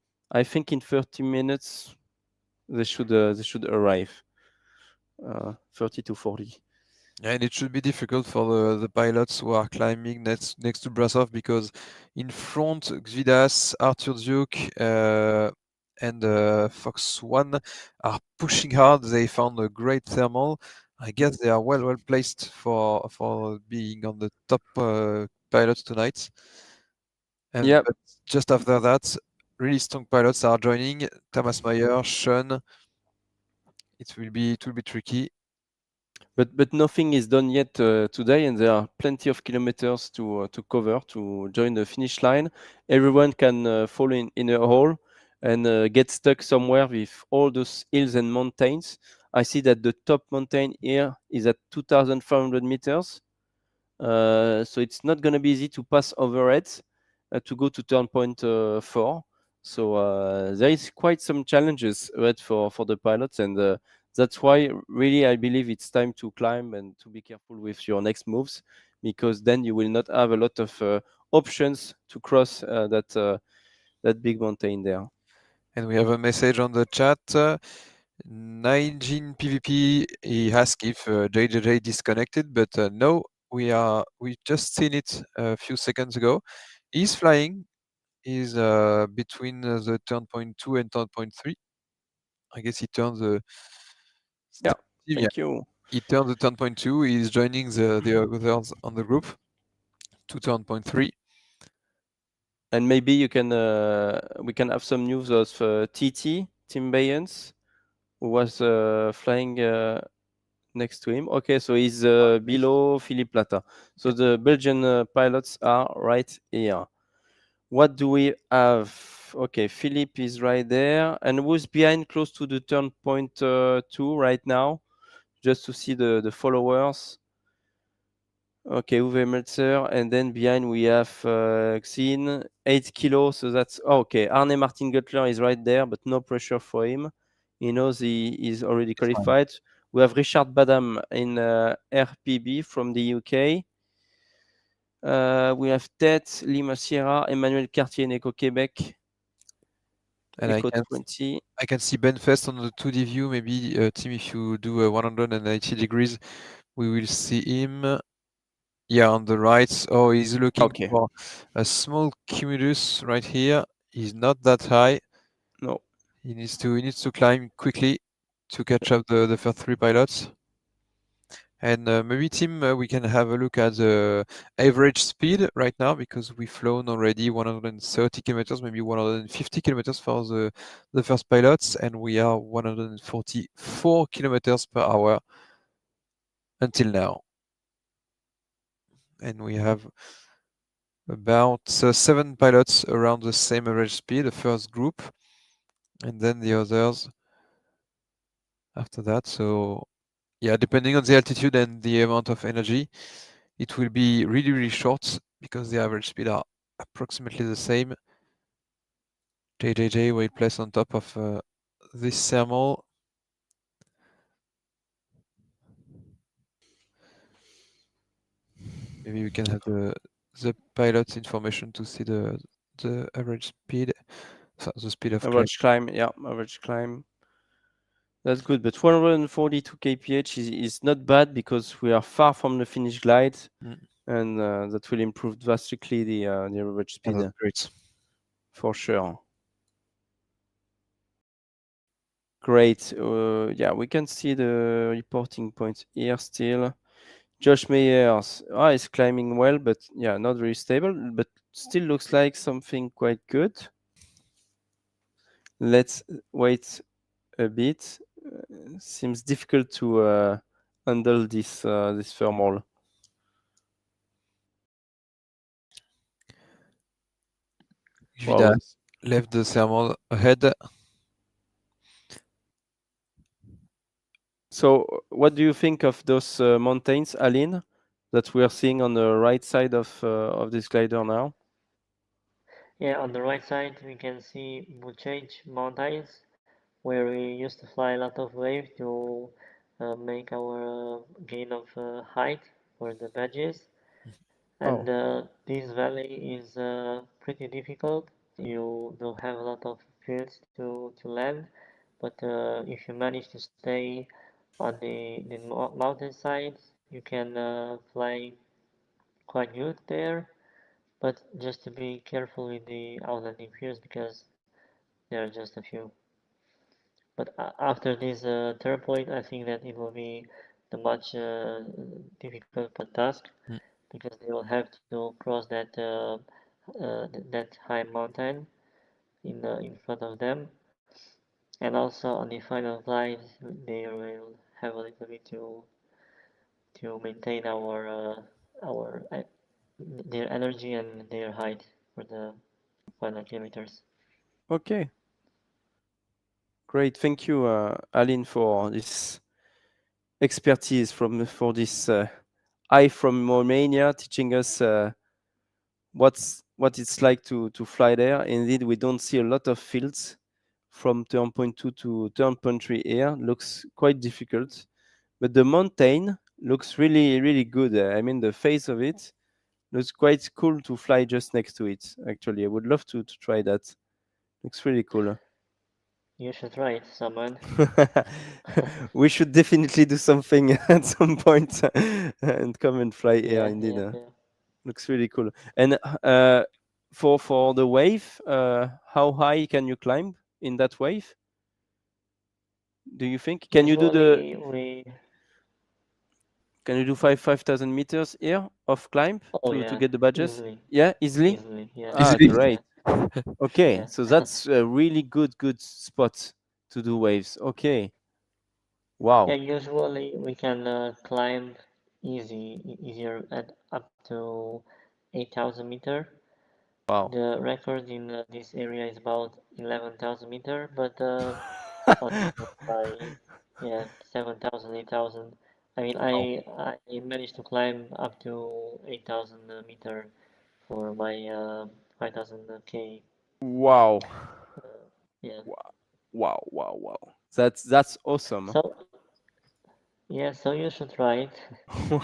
think in 30 minutes they should arrive. 30 to 40. And it should be difficult for the pilots who are climbing next to Brasov, because in front, Gvidas, Arthur Duke, and Fox One are pushing hard. They found a great thermal. I guess they are well placed for being on the top pilots tonight. And Yeah, but just after that, really strong pilots are joining. Thomas Meyer, Sean. It will be tricky. but nothing is done yet today, and there are plenty of kilometers to cover to join the finish line. Everyone can fall in a hole and get stuck somewhere with all those hills and mountains. I see that the top mountain here is at 2,500 meters. So it's not going to be easy to pass over it to go to turn point 4. So there is quite some challenges ahead for the pilots, and that's why really I believe it's time to climb and to be careful with your next moves, because then you will not have a lot of options to cross that big mountain there. And we have a message on the chat. Nijin PvP, he asked if JJJ disconnected, but no, we just seen it a few seconds ago. He's flying. Is between the turn point 2 and turn point 3. I guess he turns the Yeah, yeah, thank you. he turns the turn point 2. He's joining the others on the group to turn point 3. And maybe you can we can have some news of TT Tim Bayens, who was flying next to him. Okay, so he's below Philippe Plata. So Yeah. the Belgian pilots are right here. What do we have? Okay, Philippe is right there. And who's behind close to the turn point 2 right now? Just to see the followers. Okay, Uwe Meltzer. And then behind we have Xin, 8 kilos. So that's okay. Arne Martin Guttler is right there, but no pressure for him. He knows he is already Fine. qualified. We have Richard Badam in RPB from the UK. We have Ted, Lima Sierra, Emmanuel Cartier, Eco Quebec, And Eco 20. I can see Ben Fest on the 2D view. Maybe Tim, if you do a 180 degrees, we will see him. Yeah, on the right. Oh, he's looking Okay, for a small cumulus right here. He's not that high. no. He needs to climb quickly to catch up the first 3 pilots. And maybe, Tim, we can have a look at the average speed right now, because we've flown already 130 kilometers, maybe 150 kilometers for the first pilots, and we are 144 kilometers per hour until now. And we have about 7 pilots around the same average speed, the first group, and then the others after that. So yeah, depending on the altitude and the amount of energy, it will be really, really short, because the average speed are approximately the same. JJJ will place on top of this thermal. Maybe we can have the pilot's information to see the average speed, so the speed of climb. Average climb, yeah, average climb. That's good, but 142 kph is not bad because we are far from the finish glide, Mm. and that will improve drastically the average Yeah, speed that's great. for sure. Great. Yeah, we can see the reporting points here still. Josh Meyers is climbing well, but yeah, not very stable, but still looks like something quite good. Let's wait a bit. Seems difficult to handle this thermal. Wow. Vidas left the thermal ahead. So, what do you think of those mountains, Aline, that we are seeing on the right side of this glider now? Yeah, on the right side we can see Buchage Mountains, where we used to fly a lot of waves to make our gain of height for the badges. And Oh, this valley is pretty difficult. You don't have a lot of fields to land, but if you manage to stay on the mountain sides, you can fly quite good there. But just to be careful with the outlanding fields because there are just a few. But after this turn point, I think that it will be the much difficult task Mm. because they will have to cross that high mountain in front of them, and also on the final flight they will have a little bit to maintain our their energy and their height for the final kilometers. okay. Great. Thank you, Aline, for this expertise for this eye from Romania, teaching us what it's like to fly there. Indeed, we don't see a lot of fields from turn point 2 to turn point 3 here. Looks quite difficult, but the mountain looks really good. I mean, the face of it looks quite cool to fly just next to it. Actually, I would love to try that. Looks really cool. You should try it, someone. We should definitely do something at some point and come and fly here. Yeah, Indeed, yeah, yeah. looks really cool. And for the wave, how high can you climb in that wave? Do you think? Usually we. Can you do 5,000 meters here of climb Oh to yeah, get the badges? easily, Yeah, easily. easily. Yeah, Ah, Easily. great. Okay, yeah. so that's a really good spot to do waves. Okay, Yeah, wow, usually we can climb easier at up to 8,000 meter. wow. The record in this area is about 11,000 meter, but other people try, yeah, 7,000, 8,000. I mean, Wow. I managed to climb up to 8,000 meter for my 5,000 K. Wow. Yeah. Wow. Wow. Wow. Wow. That's awesome. So yeah, so you should try it,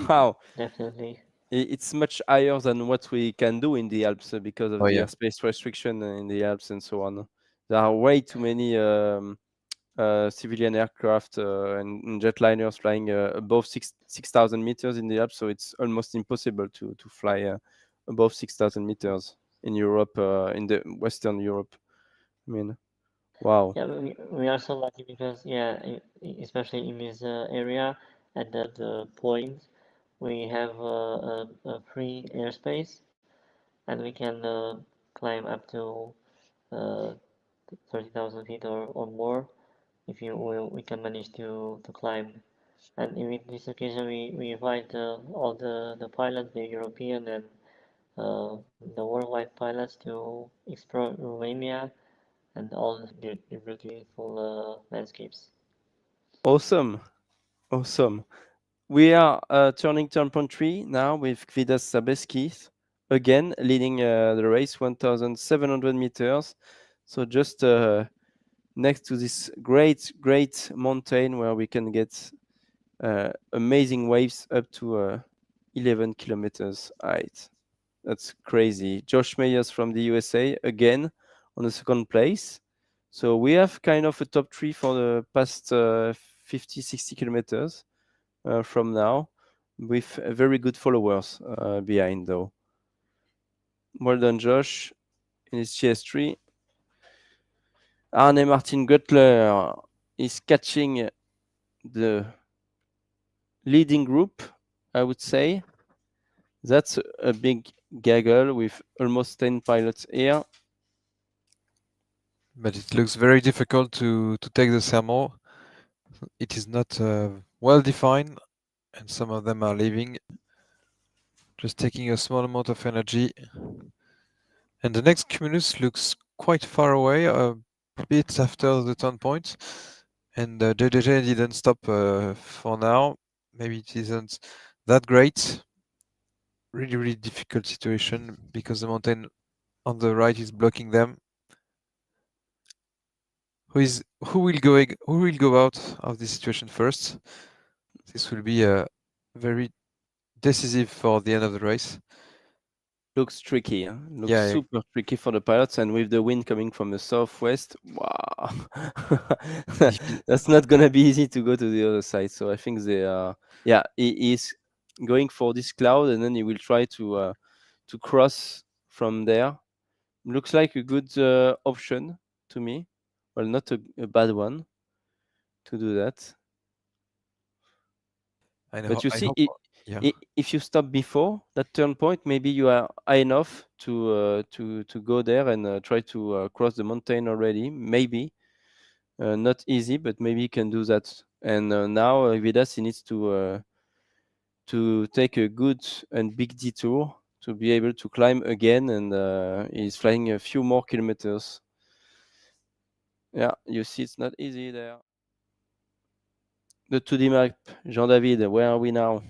Wow. definitely. It's much higher than what we can do in the Alps because Oh of the yeah. airspace restriction in the Alps and so on. There are way too many civilian aircraft and jetliners flying above 6,000 meters in the Alps, so it's almost impossible to fly above 6,000 meters in Europe, in the Western Europe. I mean, wow. Yeah, we are so lucky because yeah, especially in this area at the point we have a free airspace and we can climb up to uh, 30,000 feet or more if we can manage to climb. And in this occasion, we invite all the pilots, the European and the worldwide pilots to explore Romania and all the beautiful landscapes. Awesome. Awesome. We are turning turn point 3 now with Kvidas Sabeskis again leading the race 1,700 meters. So just next to this great mountain where we can get amazing waves up to 11 kilometers height. That's crazy. Josh Meyers from the USA again on the second place. So we have kind of a top three for the past 50, 60 kilometers from now with very good followers behind though. Well done, Josh, in his GS3. Arne Martin Göttler is catching the leading group, I would say. That's a big gaggle with almost 10 pilots here. But it looks very difficult to take the thermal. It is not well defined, and some of them are leaving, just taking a small amount of energy. And the next cumulus looks quite far away, a bit after the turn point. And JJJ didn't stop for now. Maybe it isn't that great. Really difficult situation because the mountain on the right is blocking them. Who will go out of this situation first? This will be very decisive for the end of the race. Looks tricky. Huh? Looks Yeah, super tricky for the pilots, and with the wind coming from the southwest, wow, if you- that's not gonna be easy to go to the other side. So I think they are, yeah, he is going for this cloud, and then he will try to cross from there. Looks like a good option to me. Well, not a bad one to do that. But you I see, hope. Yeah, if you stop before that turn point, maybe you are high enough to go there and try to cross the mountain already. Maybe not easy, but maybe you can do that. And now Vidas he needs to take a good and big detour to be able to climb again, and he's flying a few more kilometers. Yeah, you see, it's not easy there. The 2D map, Jean David. Where are we now?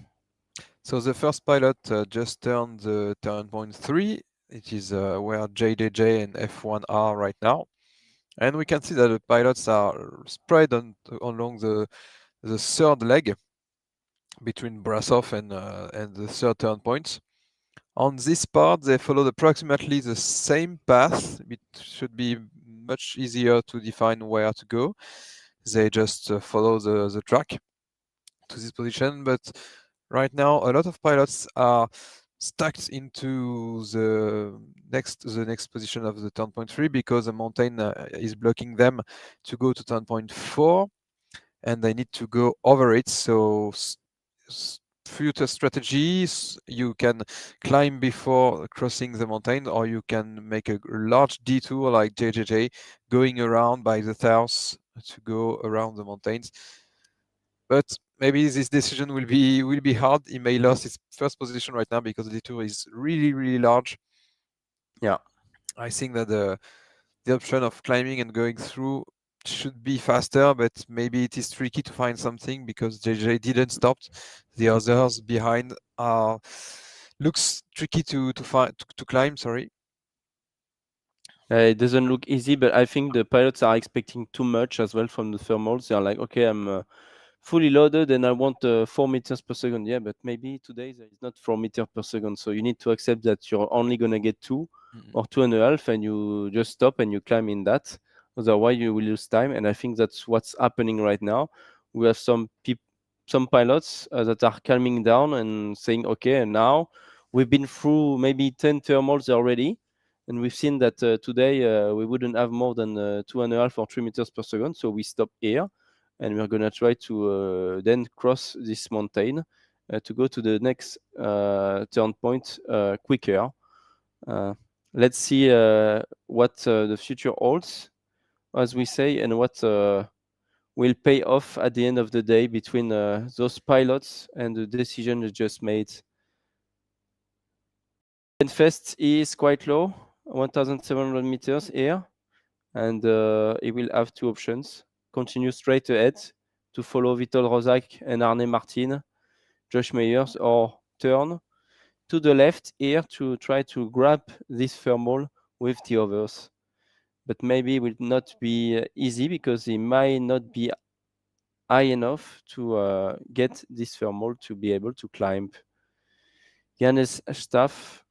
so the first pilot just turned the turn point 3. It is where JJJ and F1 are right now. And we can see that the pilots are spread along the third leg between Brasov and the third turn point. On this part, they followed approximately the same path. It should be much easier to define where to go. They just follow the track to this position. But right now, a lot of pilots are stuck into the next position of the turn point 3 because the mountain is blocking them to go to turn point 4, and they need to go over it. So future strategies, you can climb before crossing the mountain, or you can make a large detour like JJJ, going around by the south to go around the mountains. But maybe this decision will be hard. He may lose his first position right now because the detour is really large. Yeah. I think that the option of climbing and going through should be faster, but maybe it is tricky to find something because JJ didn't stop. The others behind are looks tricky to find to climb. Sorry. It doesn't look easy, but I think the pilots are expecting too much as well from the thermals. They are like, okay, I'm fully loaded and I want 4 meters per second. Yeah, but maybe today there is not 4 meters per second. So you need to accept that you're only going to get 2 or 2.5, and you just stop and you climb in that. Otherwise, you will lose time. And I think that's what's happening right now. We have some pilots that are calming down and saying, okay, and now we've been through maybe 10 thermals already. And we've seen that today we wouldn't have more than 2.5 or 3 meters per second. So we stop here and we're going to try to then cross this mountain to go to the next turn point quicker. Let's see what the future holds, as we say, and what will pay off at the end of the day between those pilots and the decision they just made. Fest is quite low, 1,700 meters here, and it will have 2 options: continue straight ahead to follow Vitol Rosak and Arne Martin, Josh Meyers, or turn to the left here to try to grab this thermal with the others. But maybe it will not be easy because it might not be high enough to get this thermal to be able to climb. Jannes Staff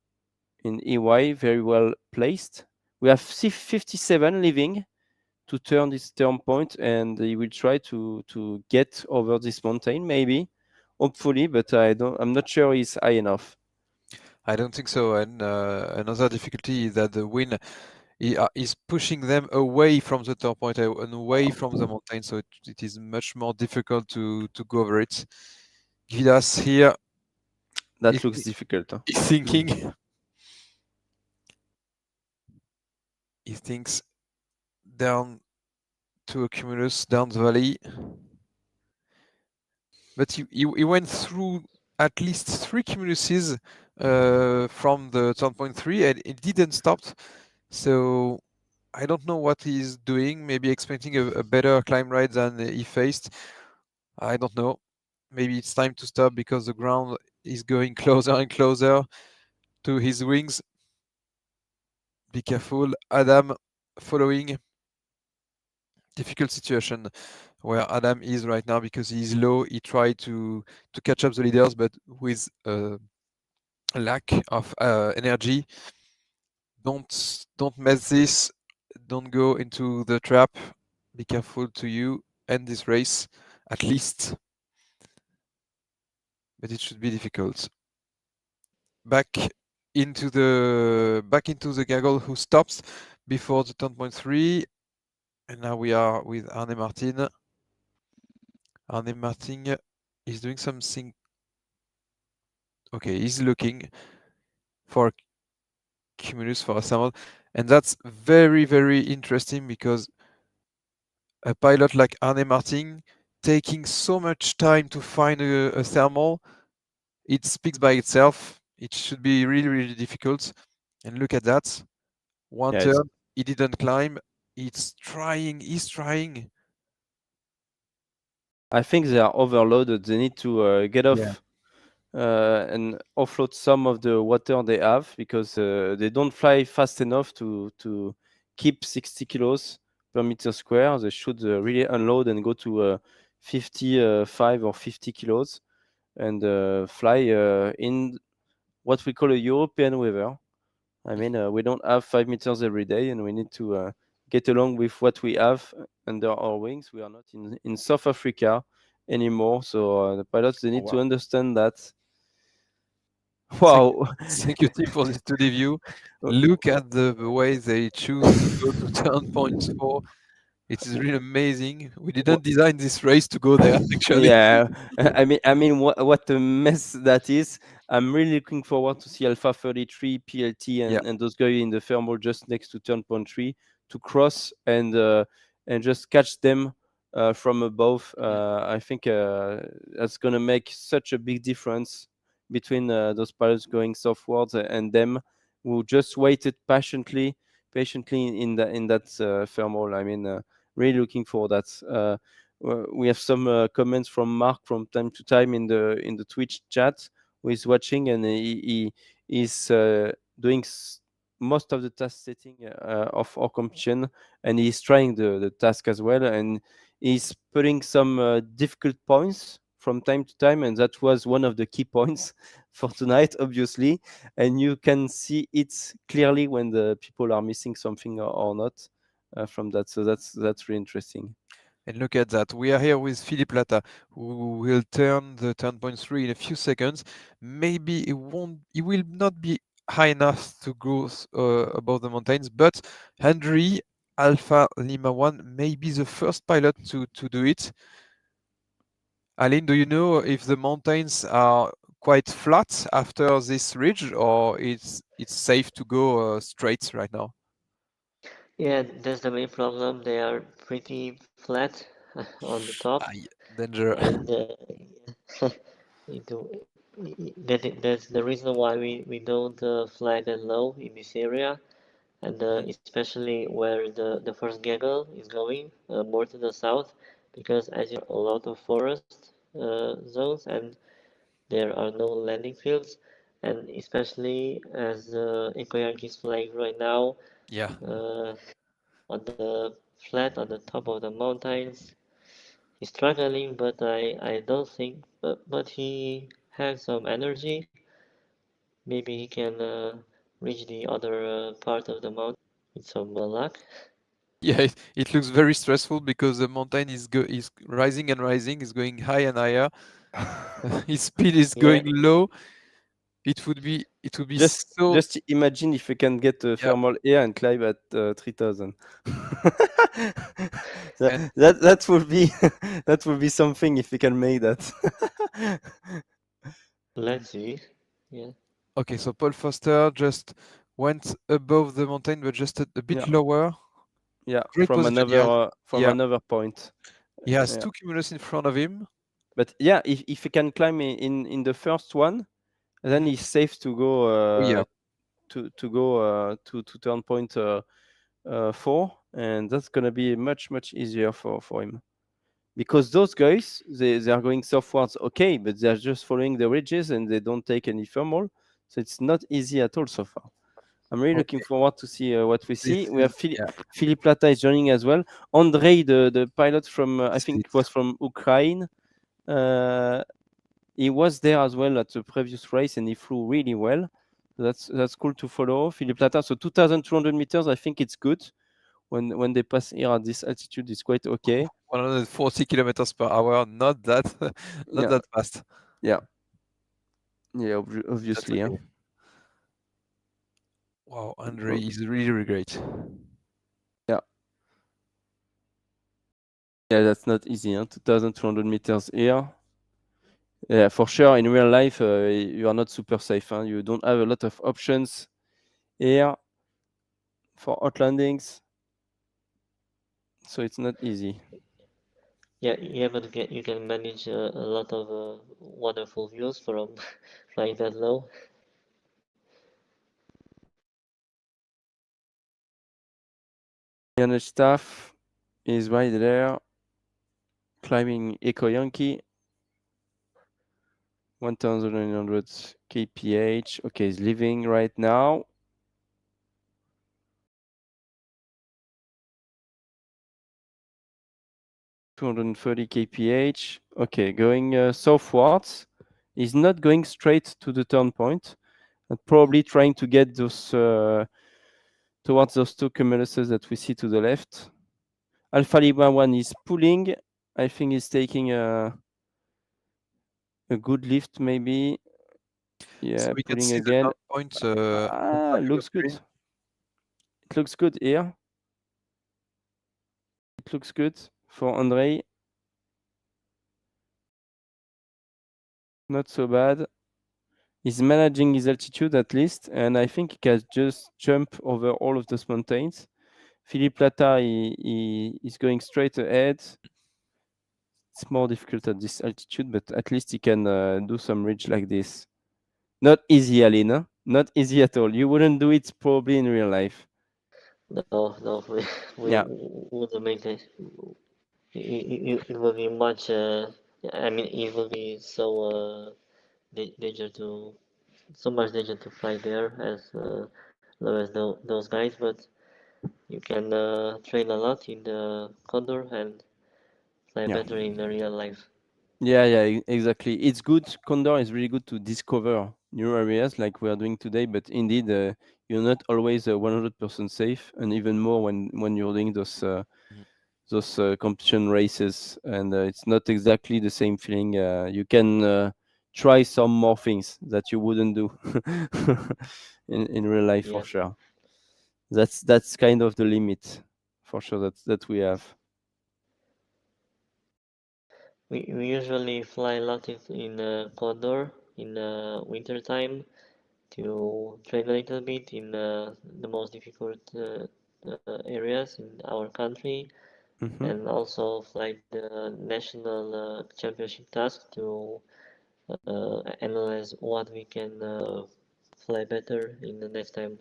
in EY, very well placed. We have 57 leaving to turn this turn point, and he will try to get over this mountain, maybe, hopefully, but I'm not sure he's high enough. I don't think so. And another difficulty is that the wind is pushing them away from the top point and away from the mountain, so it is much more difficult to go over it. Vidas here. That looks difficult. Huh? He's thinking. He thinks down to a cumulus, down the valley. But he went through at least 3 cumuluses from the turn point 3, and it didn't stop. So I don't know what he's doing. Maybe expecting a better climb ride than he faced. I don't know. Maybe it's time to stop because the ground is going closer and closer to his wings. Be careful. Adam following. Difficult situation where Adam is right now because he's low. He tried to catch up the leaders, but with a lack of energy. Don't mess this. Don't go into the trap. Be careful to you end this race at least. But it should be difficult. Back into the gaggle who stops before the turn point 3. And now we are with Arne Martin. Arne Martin is doing something. Okay, he's looking for cumulus for a thermal, and that's very interesting because a pilot like Arne Martin taking so much time to find a thermal, it speaks by itself. It should be really difficult. And look at that. One turn, he didn't climb. He's trying. I think they are overloaded. They need to get off and offload some of the water they have because they don't fly fast enough to keep 60 kilos per meter square. They should really unload and go to 55 or 50 kilos and fly in what we call a European weather. I mean, we don't have 5 meters every day, and we need to get along with what we have under our wings. We are not in South Africa anymore, so the pilots they Oh, need to wow. understand that. Thank Wow. thank you, Tim, for this 2D view. Look at the way they choose to go to turn points for. It is really amazing. We didn't design this race to go there, actually. Yeah, I mean, what a mess that is. I'm really looking forward to see Alpha 33, PLT, Yeah, and those guys in the thermal just next to turn point three to cross and just catch them from above. mm, I think that's gonna make such a big difference between those pilots going southwards and them who just waited patiently in that thermal. I mean, really looking for that. We have some comments from Mark from time to time in the Twitch chat who is watching, and he is doing most of the task setting of our competition, and he's trying the task as well, and he's putting some difficult points from time to time, and that was one of the key points for tonight, obviously, and you can see it clearly when the people are missing something or not from that. So that's really interesting. and look at that. We are here with Philippe Lata, who will turn the turn point three in a few seconds. Maybe it will not be high enough to go above the mountains, but Henry Alpha Lima 1 may be the first pilot to do it. Aline, do you know if the mountains are quite flat after this ridge, or it's safe to go straight right now? Yeah, that's the main problem. They are pretty flat on the top, Aye, danger. and it do- that's the reason why we don't fly that low in this area, and Mhm. especially where the first gaggle is going more to the south, because as you know, a lot of forest zones, and there are no landing fields, and especially as Ekoyak is flying right now Yeah. uh, on the flat on the top of the mountains. He's struggling, but I don't think, but he has some energy. Maybe he can reach the other part of the mountain with some luck. Yeah, it looks very stressful because the mountain is rising and rising, is going high and higher. His speed is Yeah, going low. It would be Just so. just imagine if you can get Yeah, thermal air and climb at 3000. that, and that would be that would be something if we can make that. let's see. Yeah, okay, so Paul Foster just went above the mountain, but just a bit Yeah, lower. yeah, Great from position. another from Yeah, another point. he has Yeah, two cumulus in front of him. but yeah, if you can climb in the first one, then Mhm. it's safe to go Oh, yeah, to turn point 4, and that's gonna be much easier for him. Because those guys they are going southwards, okay, but they're just following the ridges and they don't take any thermal, so it's not easy at all so far. I'm really looking okay. forward to see what we This see. We is, have yeah, Philippe Plata is joining as well. Andre, the pilot from I think speed. it was from Ukraine, uh, he was there as well at the previous race and he flew really well. So that's cool to follow Philippe Plata. So 2200 meters, I think it's good. When they pass here at this altitude, it's quite okay. 140 kilometers per hour. Not that, not Yeah, that fast. yeah, yeah. That's Obviously, yeah. okay. Wow, Andre Oh, is really, really great. yeah, yeah. That's not easy. Huh? 2,200 meters here. Yeah, for sure. In real life, you are not super safe. Huh? You don't have a lot of options here for hot landings, so it's not easy. yeah, but you can manage a lot of wonderful views from flying that low. Yannick Staff is right there, climbing Eco Yankee, 1,900 kph. Okay, he's leaving right now. 230 kph. Okay, going southwards. He's not going straight to the turn point, but probably trying to get those towards those two cumuluses that we see to the left. Alpha Lima 1 is pulling. I think he's taking a good lift, maybe. Yeah, So we can pulling see the again. down point on your Looks good. screen. It looks good here. It looks good for Andrei. Not so bad. He's managing his altitude at least, and I think he can just jump over all of those mountains. Philippe Plata is going straight ahead. It's more difficult at this altitude, but at least he can do some ridge like this. Not easy, Aline. Huh? Not easy at all. You wouldn't do it probably in real life. No, we Yeah, wouldn't make it. It will be much. I mean, it will be so danger to so much danger to fly there as low as those guys. But you can train a lot in the Condor and fly yeah, better in the real life. yeah, exactly. It's good. Condor is really good to discover new areas like we are doing today. But indeed, you're not always 100% safe, and even more when you're doing Mhm. those competition races, and it's not exactly the same feeling. You can try some more things that you wouldn't do in real life for Yeah, sure. That's kind of the limit for sure that we have. we usually fly a lot in Condor in winter time to train a little bit in the most difficult areas in our country, Hmm. and also fly the national championship task to analyze what we can fly better in the next time.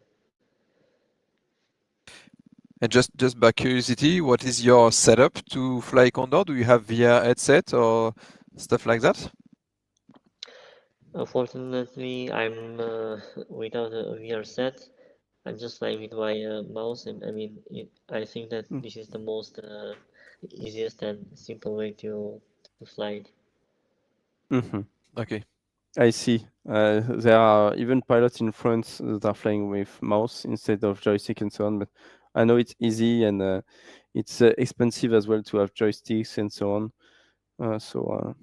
And just by curiosity, what is your setup to fly Condor? Do you have VR headset or stuff like that? Unfortunately, I'm without a VR set. I'm just flying with my mouse, and I mean, I think that this is the most easiest and simple way to fly. Hmm. Okay. I see. There are even pilots in France that are flying with mouse instead of joystick and so on. But I know it's easy and it's expensive as well to have joysticks and so on. So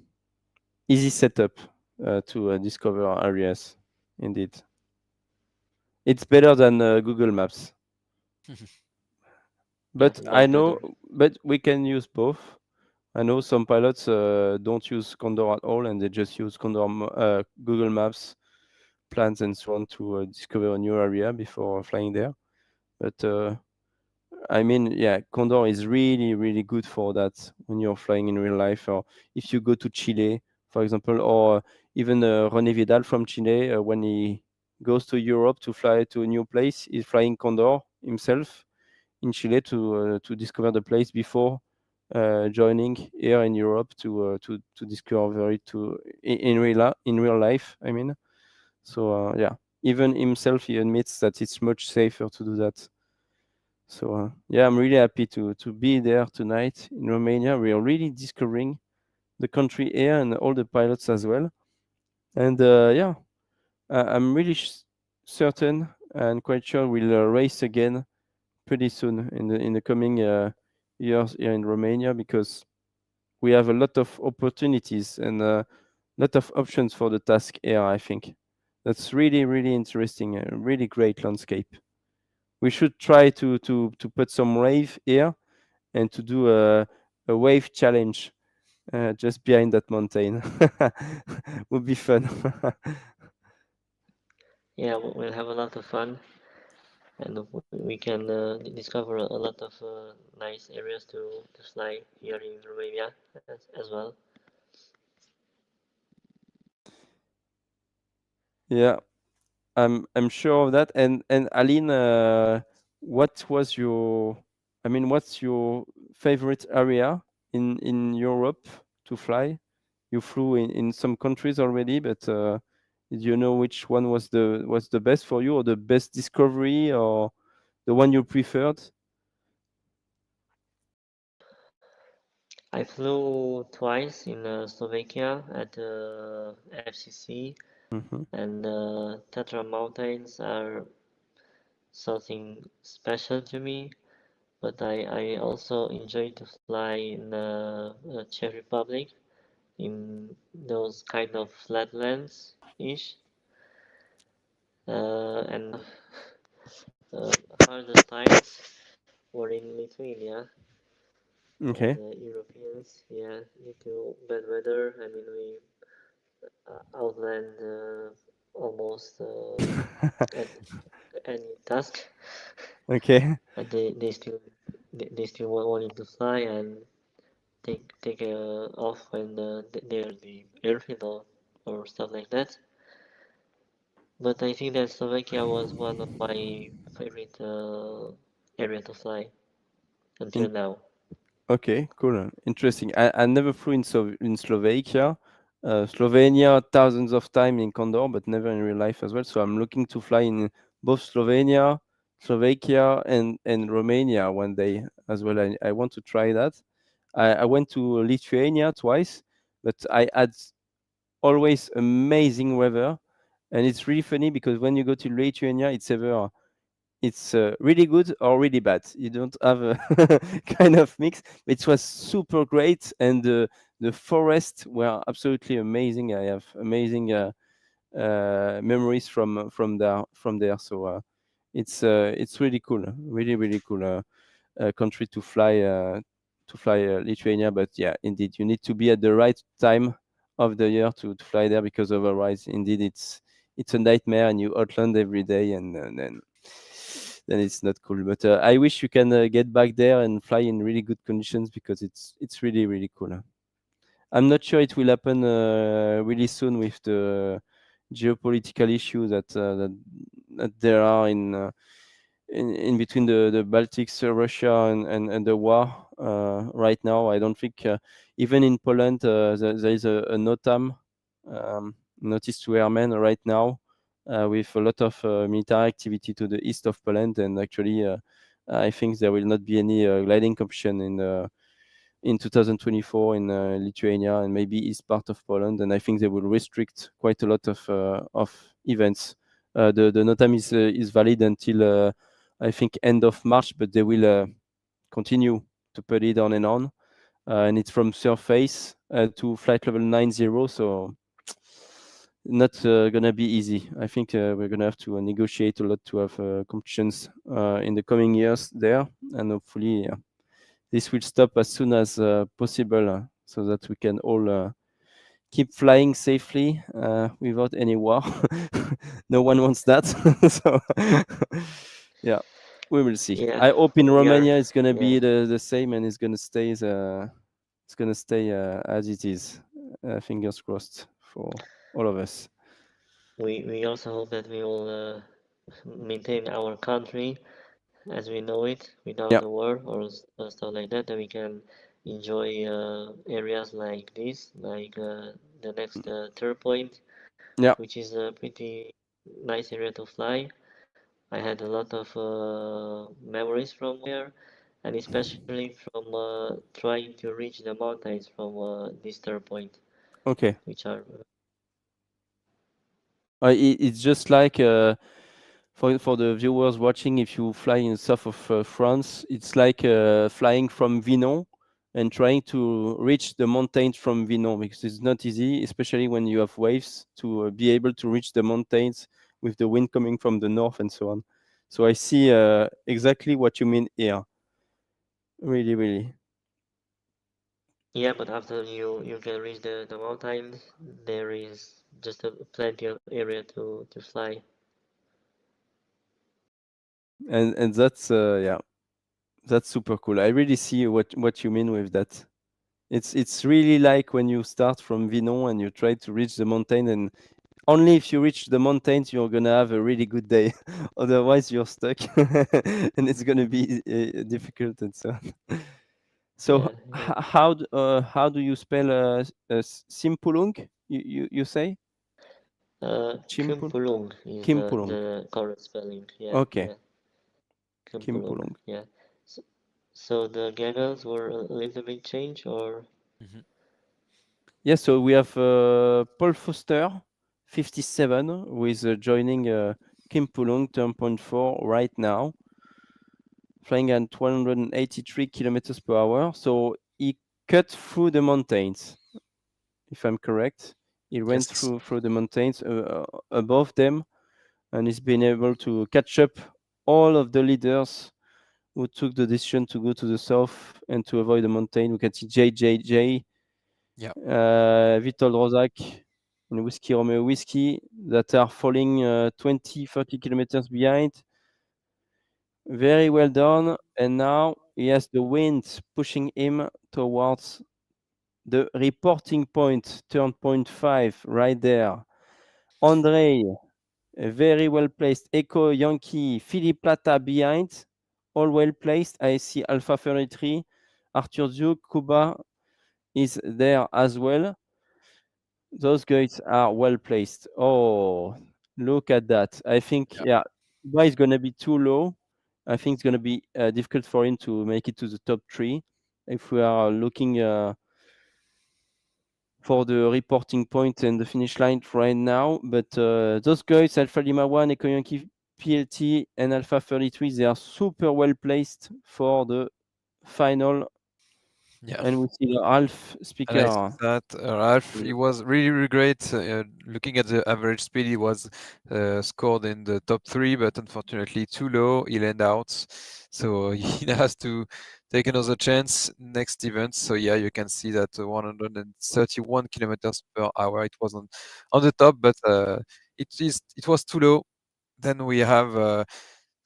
easy setup to discover areas. Indeed, it's better than Google Maps. Yeah, But I much know, better. but we can use both. I know some pilots don't use Condor at all, and they just use Google Maps plans and so on to discover a new area before flying there. But I mean, yeah, Condor is really, really good for that when you're flying in real life, or if you go to Chile, for example, or even René Vidal from Chile, when he goes to Europe to fly to a new place, he's flying Condor himself in Chile to discover the place before joining here in Europe to discover it in real life. I mean, so yeah, even himself he admits that it's much safer to do that. So yeah, I'm really happy to be there tonight in Romania. We are really discovering the country here and all the pilots as well. And yeah, I'm really certain and quite sure we'll race again pretty soon in the coming years here in Romania because we have a lot of opportunities and a lot of options for the task here. I think that's really really interesting, a really great landscape. We should try to put some wave here and to do a wave challenge just behind that mountain. Would be fun. Yeah, we'll have a lot of fun, and we can discover a lot of nice areas to fly here in Romania as well. Yeah, I'm sure of that. And Aline, what was your, I mean, what's your favorite area in Europe to fly? You flew in some countries already, but do you know which one was the best for you, or the best discovery, or the one you preferred? I flew twice in Slovakia at the FCC, Hmm. and Tatra Mountains are something special to me. But I also enjoy to fly in Czech Republic in those kind of flatlands ish. And hardest times were in Lithuania Okay. as Europeans. Yeah, due to bad weather. I mean, we outland almost at any task, Okay. but they still wanted to fly and take off when they're the airfield or stuff like that. But I think that Slovakia was one of my favorite area to fly until In, now. okay, cool. Interesting. I never flew in Slovakia. Slovenia thousands of time in Condor, but never in real life as well. So I'm looking to fly in both Slovenia, Slovakia, and Romania one day as well. I want to try that. I went to Lithuania twice, but I had always amazing weather, and it's really funny because when you go to Lithuania, it's really good or really bad. You don't have a kind of mix. It was super great, and the forests were absolutely amazing. I have amazing memories from there. So it's really cool, really cool country to fly Lithuania. But yeah, indeed, you need to be at the right time of the year to fly there because otherwise, indeed, it's a nightmare and you outland every day, and then it's not cool. But I wish you can get back there and fly in really good conditions because it's really cool. I'm not sure it will happen really soon with the geopolitical issue that there are in between the Baltics, Russia, and the war right now. I don't think even in Poland there is a NOTAM, notice to airmen, right now with a lot of military activity to the east of Poland, and actually I think there will not be any gliding competition in 2024 in Lithuania and maybe east part of Poland, and I think they will restrict quite a lot of events. The NOTAM is valid until I think end of March, but they will continue to put it on and on. And it's from surface to flight level 90, so not gonna be easy. I think we're gonna have to negotiate a lot to have competitions in the coming years there, and hopefully this will stop as soon as possible, so that we can all keep flying safely without any war. No one wants that. So yeah, we will see. Yeah, I hope in we are. Romania it's gonna Yeah, be the same and it's gonna stay as it is. Fingers crossed for all of us. we also hope that we will maintain our country as we know it without Yeah, the war or stuff like that. That we can enjoy areas like this, like the next third point, yeah. which is a pretty nice area to fly. I had a lot of memories from there, and especially from trying to reach the mountains from this third point, Okay. which are It's just like for the viewers watching, if you fly in the south of France, it's like flying from Vinon and trying to reach the mountains from Vinon because it's not easy, especially when you have waves, to be able to reach the mountains with the wind coming from the north and so on. So I see exactly what you mean here. Really. yeah. But after you can reach the mountains, there is just a plenty of area to fly. And that's yeah, that's super cool. I really see what you mean with that. It's really like when you start from Vinon and you try to reach the mountain, and only if you reach the mountains you're gonna have a really good day. Otherwise you're stuck, and it's gonna be difficult and so on. So Yeah, yeah. how do you spell Simpulung? You say Chimpul Kumpulung is Kimpulung. the correct spelling. Yeah, Okay, yeah. Kumpulung. Kimpulung. Yeah. So, so the goggles were a little bit changed, or Mhm. Yeah, so we have Paul Foster, 57, who is joining Kim Pulung, turn point 4 right now, flying at 183 kilometers per hour. So he cut through the mountains, if I'm correct. He went Yes. through the mountains above them, and he's been able to catch up all of the leaders who took the decision to go to the south and to avoid the mountain. We can see JJJ, Yeah. Witold Rozak, and Whiskey Romeo Whiskey that are falling 20, 30 kilometers behind. Very well done. And now he has the wind pushing him towards the reporting point, turn point 5, right there. Andre, very well placed. Echo Yankee, Philippe Plata behind, all well placed. I see Alpha 33, Arthur Duke, Kuba is there as well. Those guys are well placed. Oh, look at that. I think, Yeah. yeah, Kuba is going to be too low. I think it's going to be difficult for him to make it to the top 3 if we are looking for the reporting point and the finish line right now. But those guys, Alpha Lima 1, Echo Yankee PLT, and Alpha 33, they are super well placed for the final. Yeah. And we see Ralph And I see speaker. that Ralph, he was really, really great. Looking at the average speed, he was scored in the top 3, but unfortunately too low. He landed out, so he has to take another chance next event. So yeah, you can see that 131 kilometers per hour. It was on the top, but it was too low. Then we have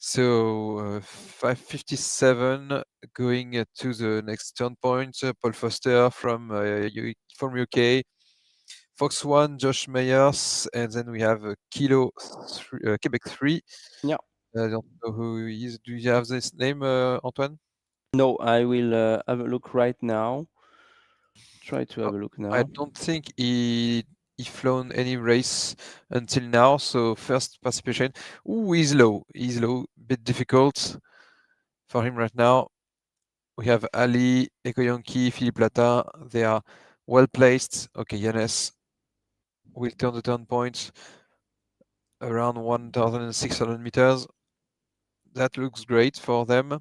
557 going to the next turn point. Paul Foster from UK, Fox One, Josh Meyers, and then we have Quebec 3. Yeah. I don't know who he is. Do you have this name, Antoine? No, I will have a look right now. Try to Oh, have a look I now. don't think he flown any race until now. So first participation. Ooh, he's low. He's low. Bit difficult for him right now. We have Ali, Ekoyonki, Philippe Plata. They are well placed. Okay, Yannis will turn the turn point around 1,600 meters. That looks great for them.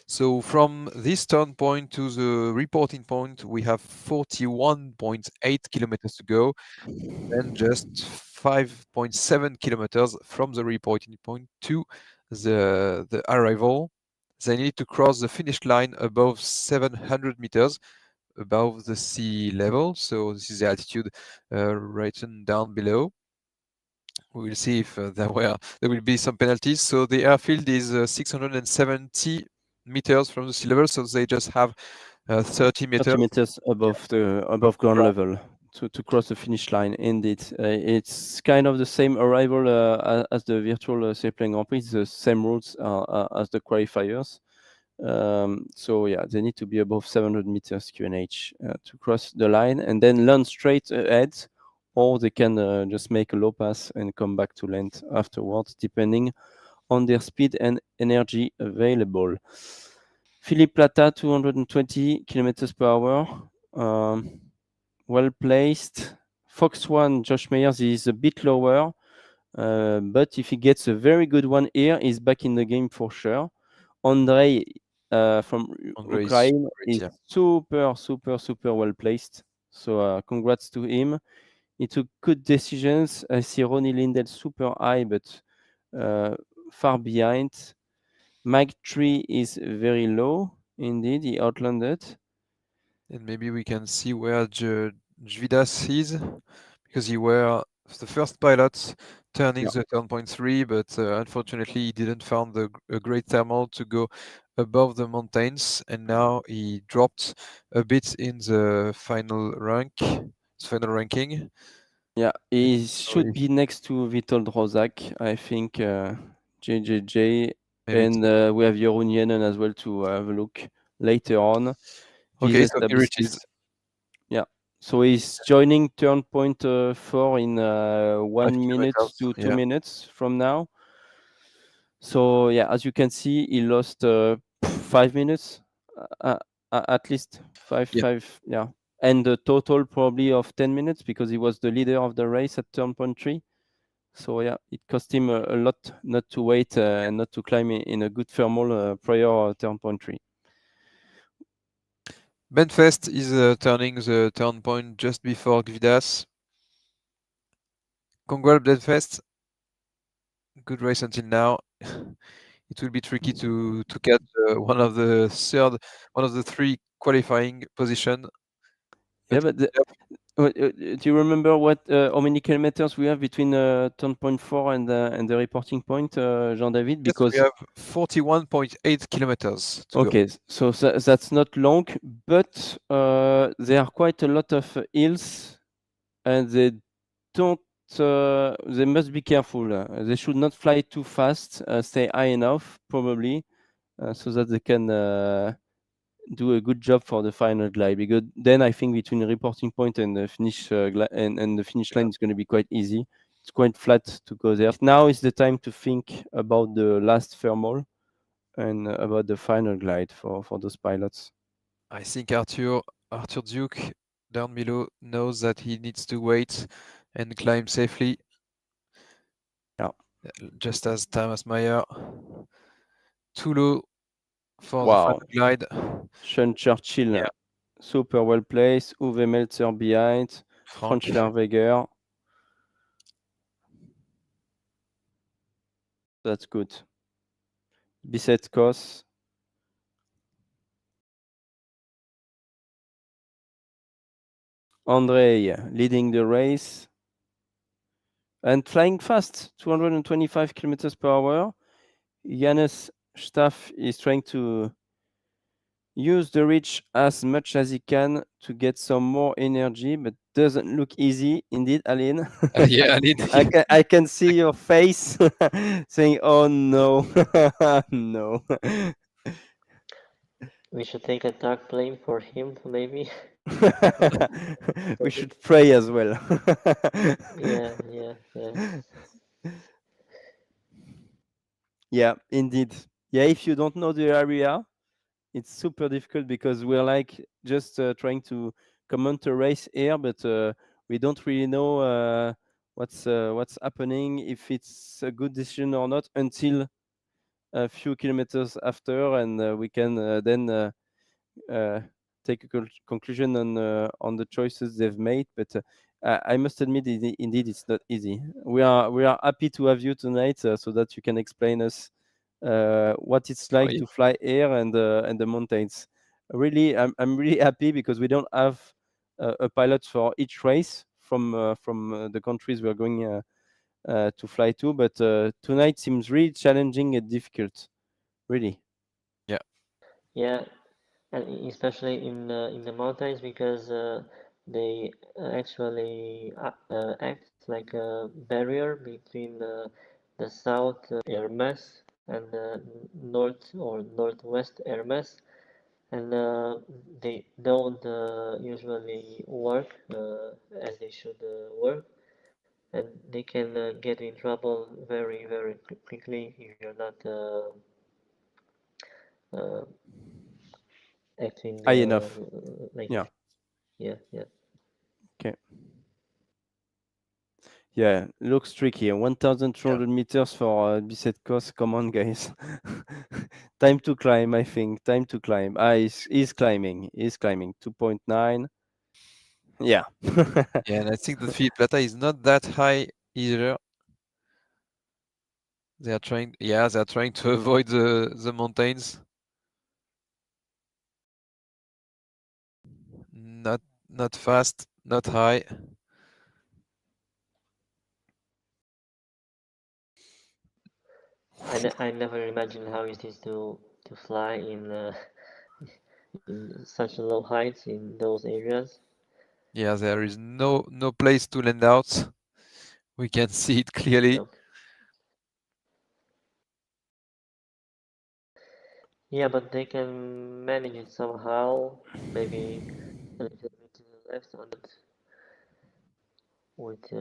So from this turn point to the reporting point, we have 41.8 kilometers to go, and just 5.7 kilometers from the reporting point to the arrival. They need to cross the finish line above 700 meters above the sea level. So this is the altitude written down below. We will see if there will be some penalties. So the airfield is 670 meters from the sea level, so they just have 30 30 meters meters above the above above the ground ground. level to cross the finish line. Indeed, it's kind of the same arrival as the virtual Sailplane Grand Prix. It's the same routes as the qualifiers. So yeah, they need to be above 700 meters QNH to cross the line, and then land straight ahead, or they can just make a low pass and come back to land afterwards, depending on their speed and energy available. Philippe Plata, 220 kilometers per hour. Well placed. Fox One, Josh Meyers is a bit lower, but if he gets a very good one here, he's back in the game for sure. Andrei from Andre is Ukraine great, is yeah. super, super, super well placed. So congrats to him. He took good decisions. I see Ronnie Lindell super high, but uh, far behind. Mike Tree is very low. Indeed, he outlanded. And maybe we can see where Jvidas is, because he were the first pilot turning Yeah. the turn point 3, but unfortunately he didn't find a great thermal to go above the mountains, and now he dropped a bit in the final ranking. Yeah, he So should be next to Witold Rozak, I think, JJJ. maybe And we have Jeroen Jenen as well to have a look later on. okay, Visa so he reaches Statistics. Yeah. So he's joining turn point 4 in 5 1 minute kilometers. to Yeah, 2 minutes from now. So yeah, as you can see, he lost 5 minutes, uh, at least yeah, yeah, and a total probably of 10 minutes because he was the leader of the race at turn point 3. So yeah, it cost him a lot not to wait and not to climb in a good thermal prior turn point 3. Benfest is turning the turn point just before Gvidas. Congrats, Benfest. Good race until now. It will be tricky to catch one of the three qualifying position. Yeah, But do you remember what how many kilometers we have between turn point 4 and the reporting point, Jean-David? yes, we Because have 41.8 kilometers to go. okay, so that's not long, but there are quite a lot of hills, and they don't. They must be careful. They should not fly too fast. Stay high enough, probably, so that they can do a good job for the final glide. Because then I think between the reporting point and the finish and the finish line, it's going to be quite easy. It's quite flat to go there. Now is the time to think about the last thermal and about the final glide for those pilots. I think Arthur Duke down below knows that he needs to wait and climb safely. Yeah. Just as Thomas Meyer. Too low for the Wow. final glide. Sean Churchill, Yeah. super well placed. Uwe Meltzer behind. Frank. Frank Lerweger. That's good. Bisset Kos. Andrei leading the race and flying fast, 225 kilometers per hour. Janus Staff is trying to use the reach as much as he can to get some more energy, but doesn't look easy indeed, Aline. Yeah, I need. I can see your face saying, "Oh no, no." We should take a dark plane for him, maybe. We should pray as well. Yeah, yeah, yeah. Yeah, indeed. Yeah, if you don't know the area, it's super difficult because we're like just trying to comment a race here, but we don't really know what's happening, if it's a good decision or not, until a few kilometers after, and we can then take a conclusion on the choices they've made. But I must admit, indeed, it's not easy. We are happy to have you tonight, so that you can explain us what it's like to fly air and the mountains. Really, I'm really happy because we don't have a pilot for each race from the countries we're going to fly to. But tonight seems really challenging and difficult. Really. Yeah. Yeah, and especially in the mountains because they actually act like a barrier between the south air mass and the north or northwest air mass, and they don't usually work as they should work, and they can get in trouble very very quickly if you're not uh, acting High enough. like Yeah. yeah, yeah. Okay. Yeah, looks tricky. 1,200 meters for Bisset Kos. Come on, guys. Time to climb, I think. Time to climb. He's climbing. He's climbing. 2.9. Yeah. Yeah, and I think the field plata is not that high either. They are trying to avoid the mountains. Not fast, not high. I never imagined how it is to fly in such low heights in those areas. Yeah, there is no place to land out. We can see it clearly. No. Yeah, but they can manage it somehow. Maybe a little bit to the left on it with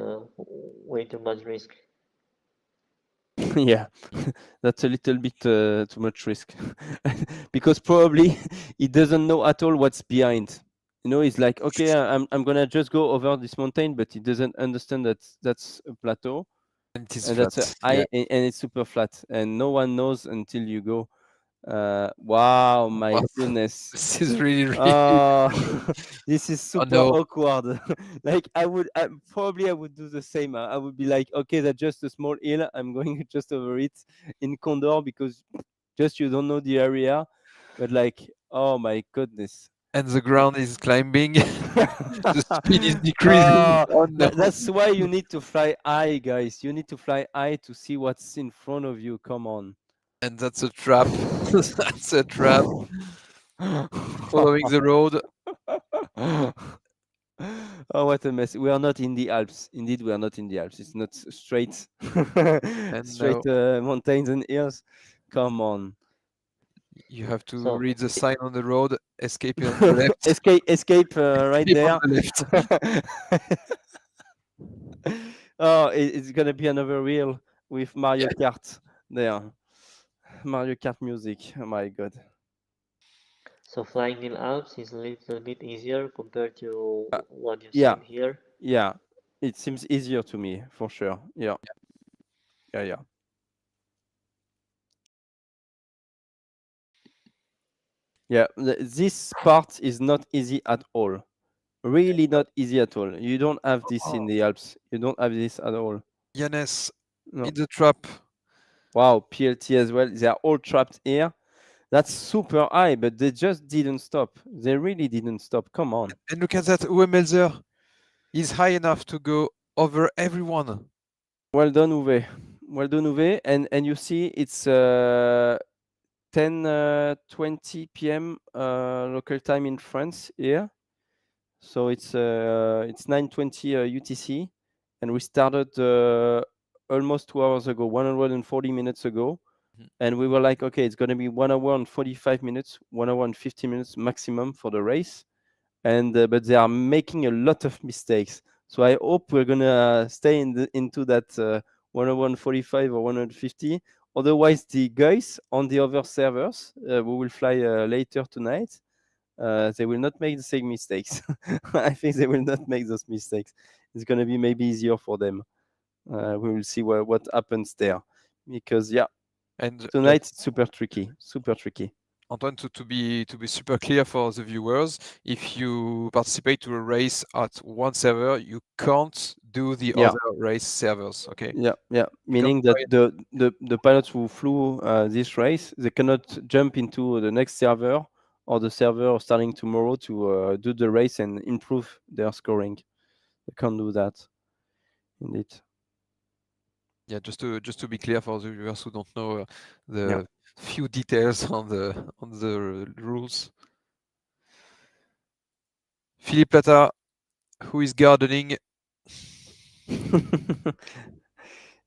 way too much risk. Yeah, that's a little bit too much risk because probably he doesn't know at all what's behind. You know, he's like, okay, I'm gonna just go over this mountain, but he doesn't understand that that's a plateau. And it is and that's flat. Yeah. I and it's super flat, and no one knows until you go. Wow, my Wow. goodness. This is really, really. Oh, this is Oh super no. awkward. Like probably I would do the same. I would be like, okay, that's just a small hill. I'm going just over it in Condor because just you don't know the area. But like, oh my goodness. And the ground is climbing. The speed is decreasing. Oh, Oh no. that's why you need to fly high, guys. You need to fly high to see what's in front of you. Come on. And that's a trap. That's a trap. Following the road. Oh, what a mess. We are not in the Alps. Indeed, we are not in the Alps. It's not straight, And straight now mountains and hills. Come on. you have to So read the sign on the road, escaping on the left. Escape right Escape on there. the left. Oh, it's gonna be another reel with Mario Yeah. Kart there. Mario Kart music. Oh my god. so flying in Alps is a little bit easier compared to Uh, what you've yeah, seen here. yeah. It seems easier to me for sure. Yeah, yeah, yeah. Yeah, this part is not easy at all. Really not easy at all. You don't have this in Oh, the Alps. You don't have this at all. Yanes No. in the trap. Wow, PLT as well. They are all trapped here. That's super high, but they just didn't stop. They really didn't stop. Come on. And look at that. Uemelzer is high enough to go over everyone. Well done, Uwe. Well done, Uwe. And you see, it's 10:20 p.m. Local time in France here. So it's 9:20 UTC, and we started almost 2 hours ago, 140 minutes ago, Mhm. and we were like, okay, it's going to be 1 hour and 45 minutes, 1 hour and 50 minutes maximum for the race, and but they are making a lot of mistakes. So I hope we're gonna stay into that 1hour and 45 or 150. Otherwise, the guys on the other servers, we will fly later tonight, they will not make the same mistakes. I think they will not make those mistakes. It's going to be maybe easier for them. We will see what happens there, because yeah, And tonight it's super tricky, super tricky. Antoine, to be super clear for the viewers, if you participate to a race at one server, you can't do the Yeah, other race servers. Okay, yeah, yeah. you can't Meaning that join. the pilots who flew this race, they cannot jump into the next server or the server starting tomorrow to do the race and improve their scoring. They can't do that. Indeed. Yeah, just to be clear for the viewers who don't know Yeah. the few details on the rules. Philippe Plata, who is gardening,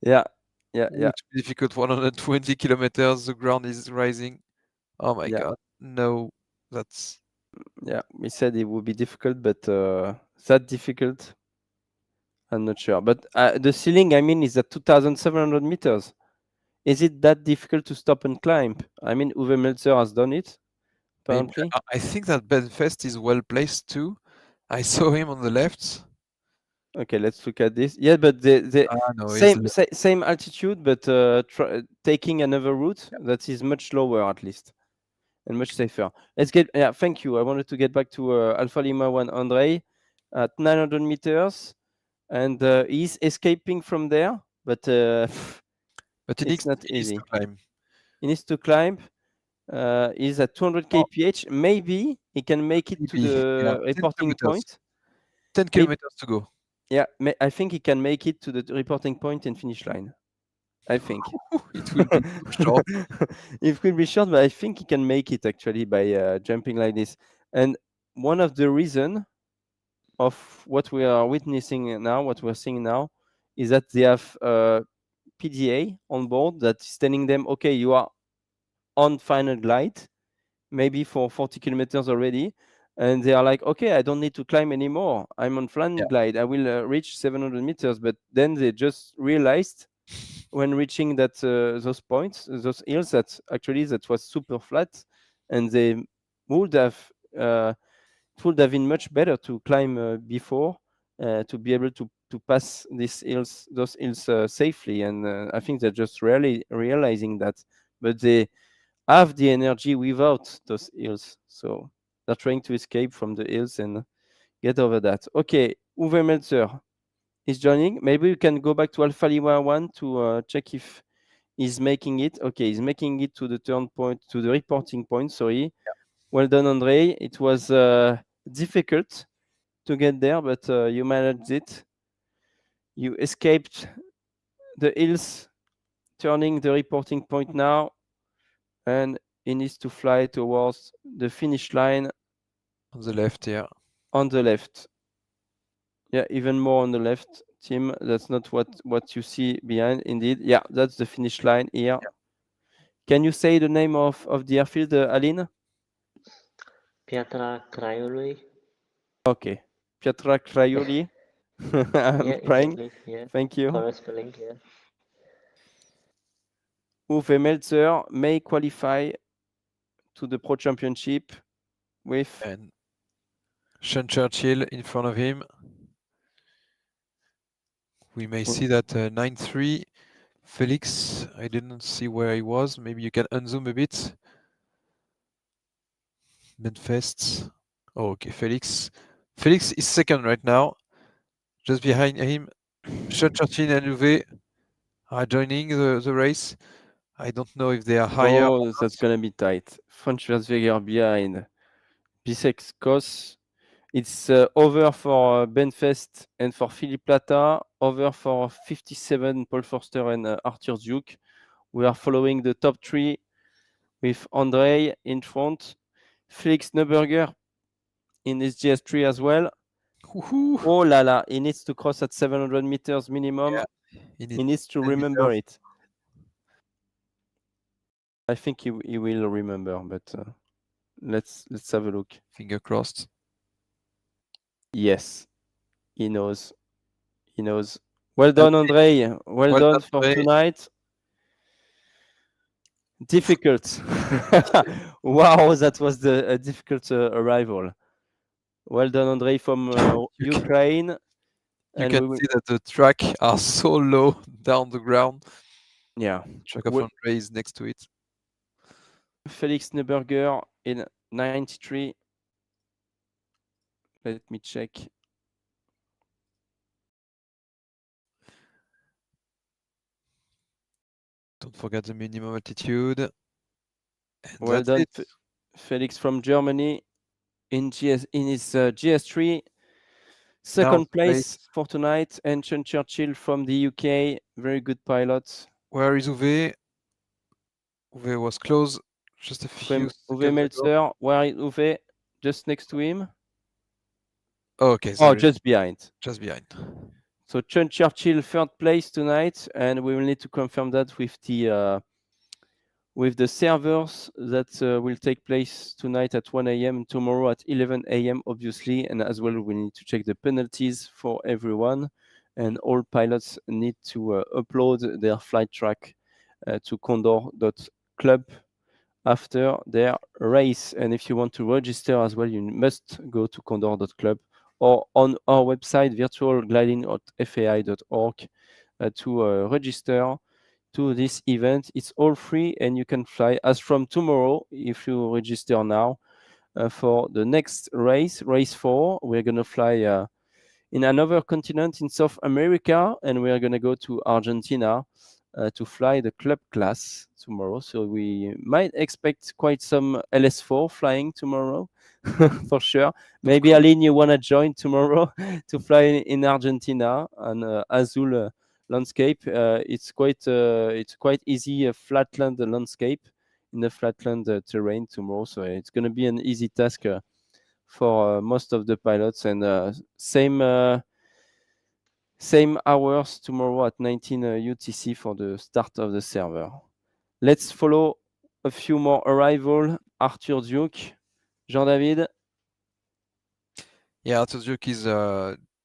Yeah, yeah, yeah, which is difficult. 120 kilometers. The ground is rising. Oh my yeah, God, no, that's yeah. We said it would be difficult, but that difficult, I'm not sure. But the ceiling, I mean, is at 2,700 meters. Is it that difficult to stop and climb? I mean, Uwe Meltzer has done it, maybe. apparently. I think that Benfest is well placed too. I saw him on the left. Okay, let's look at this. Yeah, but the Ah, no, he's left. same altitude, but taking another route that is much lower, at least, and much safer. Let's get. Yeah, thank you. I wanted to get back to Alpha Lima 1 Andre at 900 meters, and he's escaping from there, but But it's not he needs to easy. climb. He needs to climb. He's at 200 Oh, kph. Maybe he can make it to maybe. Yeah, the 10 reporting kilometers. point. 10 Maybe, kilometers to go. yeah, I think he can make it to the reporting point and finish line. I think. It will be so short. It will be short, but I think he can make it actually by jumping like this. And one of the reason of what we are witnessing now, what we're seeing now, is that they have PDA on board that is telling them, okay, you are on final glide, maybe for 40 kilometers already. And they are like, okay, I don't need to climb anymore. I'm on final Yeah. glide. I will reach 700 meters. But then they just realized when reaching that those points, those hills, that actually that was super flat, and they would have it would have been much better to climb before to be able to to pass those hills safely. And I think they're just really realizing that, but they have the energy without those hills. So they're trying to escape from the hills and get over that. Okay, Uwe Meltzer is joining. Maybe we can go back to Alpha Lima 1 to check if he's making it. Okay, he's making it to the turn point, to the reporting point, sorry. Well done, Andre. It was difficult to get there, but you managed it. You escaped the hills, turning the reporting point now, and he needs to fly towards the finish line On the left here. on the left. Yeah, even more on the left, Tim. That's not what you see behind. Indeed, yeah, that's the finish line here. Yeah. Can you say the name of the airfield, Aline? Pietra Craiului. Okay, Pietra Craiului. I'm Yeah, trying. exactly. Yeah. Thank you. Correct spelling. Yeah. Uwe Meltzer may qualify to the Pro Championship with And Sean Churchill in front of him. We may see that 9-3. Felix, I didn't see where he was. Maybe you can unzoom a bit. Medfest. Oh, okay, Felix. Felix is second right now. Just behind him, Sean Churchill and Uwe are joining the race. I don't know if they are higher. Oh, that's gonna be tight. Von Schwarzweger behind. Bisex Kos. It's over for Benfest and for Philippe Plata. Over for 57 Paul Forster and Arthur Duke. We are following the top three with Andre in front. Felix Neuberger in his GS3 as well. Woohoo! Oh la la, he needs to cross at 700 meters minimum. Yeah, he needs to 10 remember meters. it. I think he will remember, but let's have a look. Finger crossed. Yes, he knows. He knows. Well done, Andre. Well done for Andre. tonight. Difficult. Wow, that was a difficult arrival. Well done, Andre from Ukraine. You can see that the track are so low down the ground. Yeah. Track of Andre is next to it. Felix Neuberger in 93. Let me check. Don't forget the minimum altitude. And well done, Felix from Germany in his GS3. Second place for tonight. And Sean Churchill from the UK. Very good pilot. Where is Uwe? Uwe was close just a few Uwe Meltzer. ago. Where is Uwe? Just next to him. Oh, okay. Oh, just behind. Just behind. So Sean Churchill third place tonight, and we will need to confirm that with the servers that will take place tonight at 1 a.m. tomorrow at 11 a.m. obviously, and as well we need to check the penalties for everyone, and all pilots need to upload their flight track to condor.club after their race. And if you want to register as well, you must go to condor.club or on our website virtualgliding.fai.org to register to this event. It's all free and you can fly as from tomorrow if you register now for the next race 4. We're going to fly in another continent in South America, and we're going to go to Argentina to fly the club class tomorrow. So we might expect quite some LS4 flying tomorrow for sure. Maybe Aline, you want to join tomorrow to fly in Argentina on Azul landscape. It's quite easy, a flatland landscape in the flatland terrain tomorrow. So it's going to be an easy task for most of the pilots, and same hours tomorrow at 19 UTC for the start of the server. Let's follow a few more arrival. Arthur Duke, Jean-David. Yeah, Arthur Duke is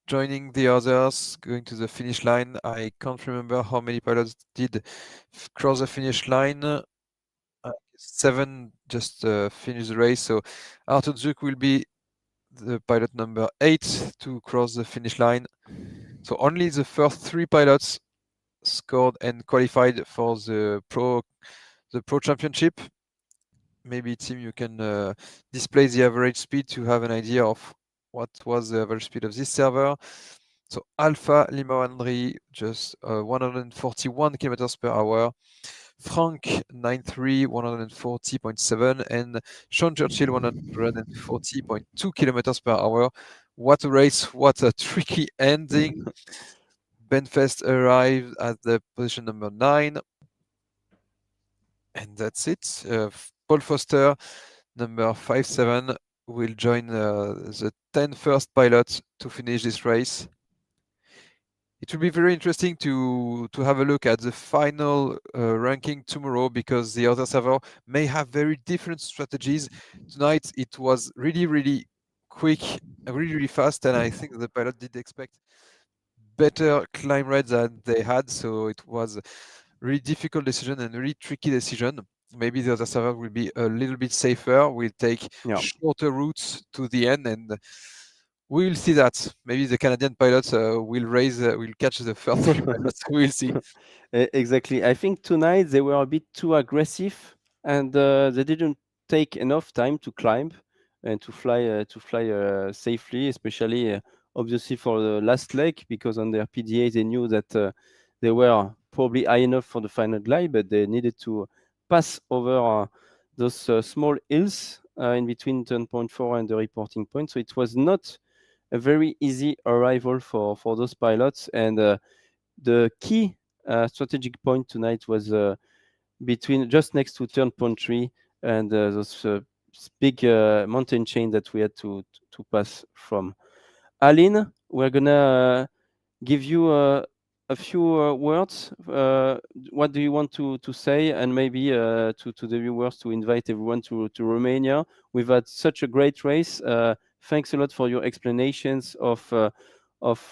joining the others, going to the finish line. I can't remember how many pilots did cross the finish line. 7 just finished the race. So Arthur Duke will be the pilot number 8 to cross the finish line. So only the first 3 pilots scored and qualified for the Pro Championship. Maybe Tim, you can display the average speed to have an idea of what was the average speed of this server. So Alpha Lima Andri just 141 kilometers per hour. Frank 93 140.7 and Sean Churchill 140.2 kilometers per hour. What a race! What a tricky ending. Benfest arrived at the position number 9. And that's it. Paul Foster, number 57, will join the 10 first pilots to finish this race. It will be very interesting to have a look at the final ranking tomorrow, because the other server may have very different strategies. Tonight it was really quick, really fast, and I think the pilot did expect better climb rate than they had, so it was a really difficult decision and really tricky decision. Maybe the other server will be a little bit safer, will take Yeah. shorter routes to the end, and we'll see that. Maybe the Canadian pilots will catch the first 3 pilots. We'll see. Exactly. I think tonight they were a bit too aggressive, and they didn't take enough time to climb and to fly safely, especially obviously for the last leg, because on their PDA they knew that they were probably high enough for the final glide, but they needed to pass over those small hills in between turn point 4 and the reporting point. So it was not a very easy arrival for those pilots, and the key strategic point tonight was between just next to turn point 3 and those big mountain chain that we had to pass from. Aline, we're gonna give you a few words. What do you want to say, and maybe to the viewers, to invite everyone to Romania? We've had such a great race. Thanks a lot for your explanations of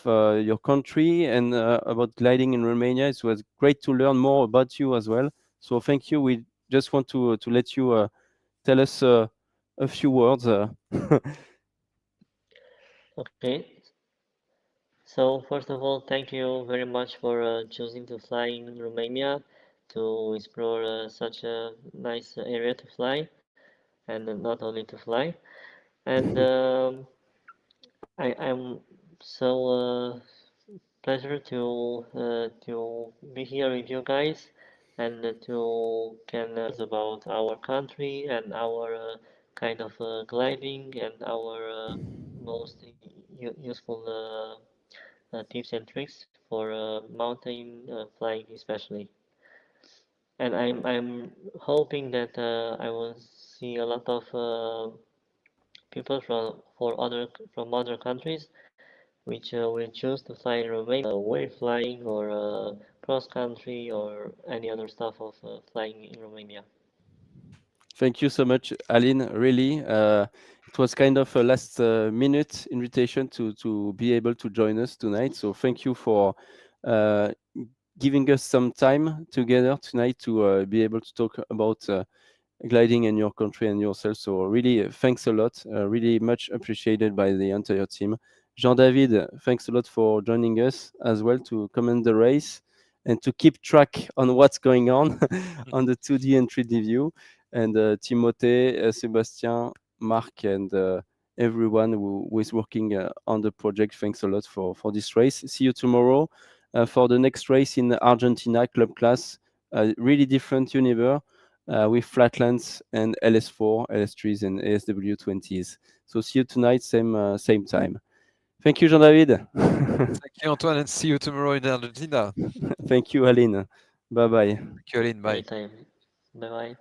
your country and about gliding in Romania. It was great to learn more about you as well. So thank you. We just want to let you tell us a few words. Okay. So first of all, thank you very much for choosing to fly in Romania to explore such a nice area to fly, and not only to fly. And I'm so pleasure to be here with you guys and to can about our country and our kind of gliding and our most useful tips and tricks for mountain flying especially. And I'm hoping that I will see a lot of people from other countries which will choose to fly in Romania, wave flying or cross country or any other stuff of flying in Romania. Thank you so much, Aline. Really, it was kind of a last minute invitation to be able to join us tonight. So thank you for uh, giving us some time together tonight to be able to talk about gliding in your country and yourself. So really, thanks a lot. Really much appreciated by the entire team. Jean-David, thanks a lot for joining us as well to comment the race and to keep track on what's going on on the 2D and 3D view. And Timothée, Sébastien, Marc, and everyone who is working on the project. Thanks a lot for this race. See you tomorrow for the next race in Argentina, club class. Really different universe with flatlands and LS4, LS3s, and ASW20s. So see you tonight, same time. Thank you, Jean-David. Thank you, Antoine, and see you tomorrow in Argentina. Thank you, Aline. Bye bye. Thank you, Aline. Bye. Anytime. Bye bye.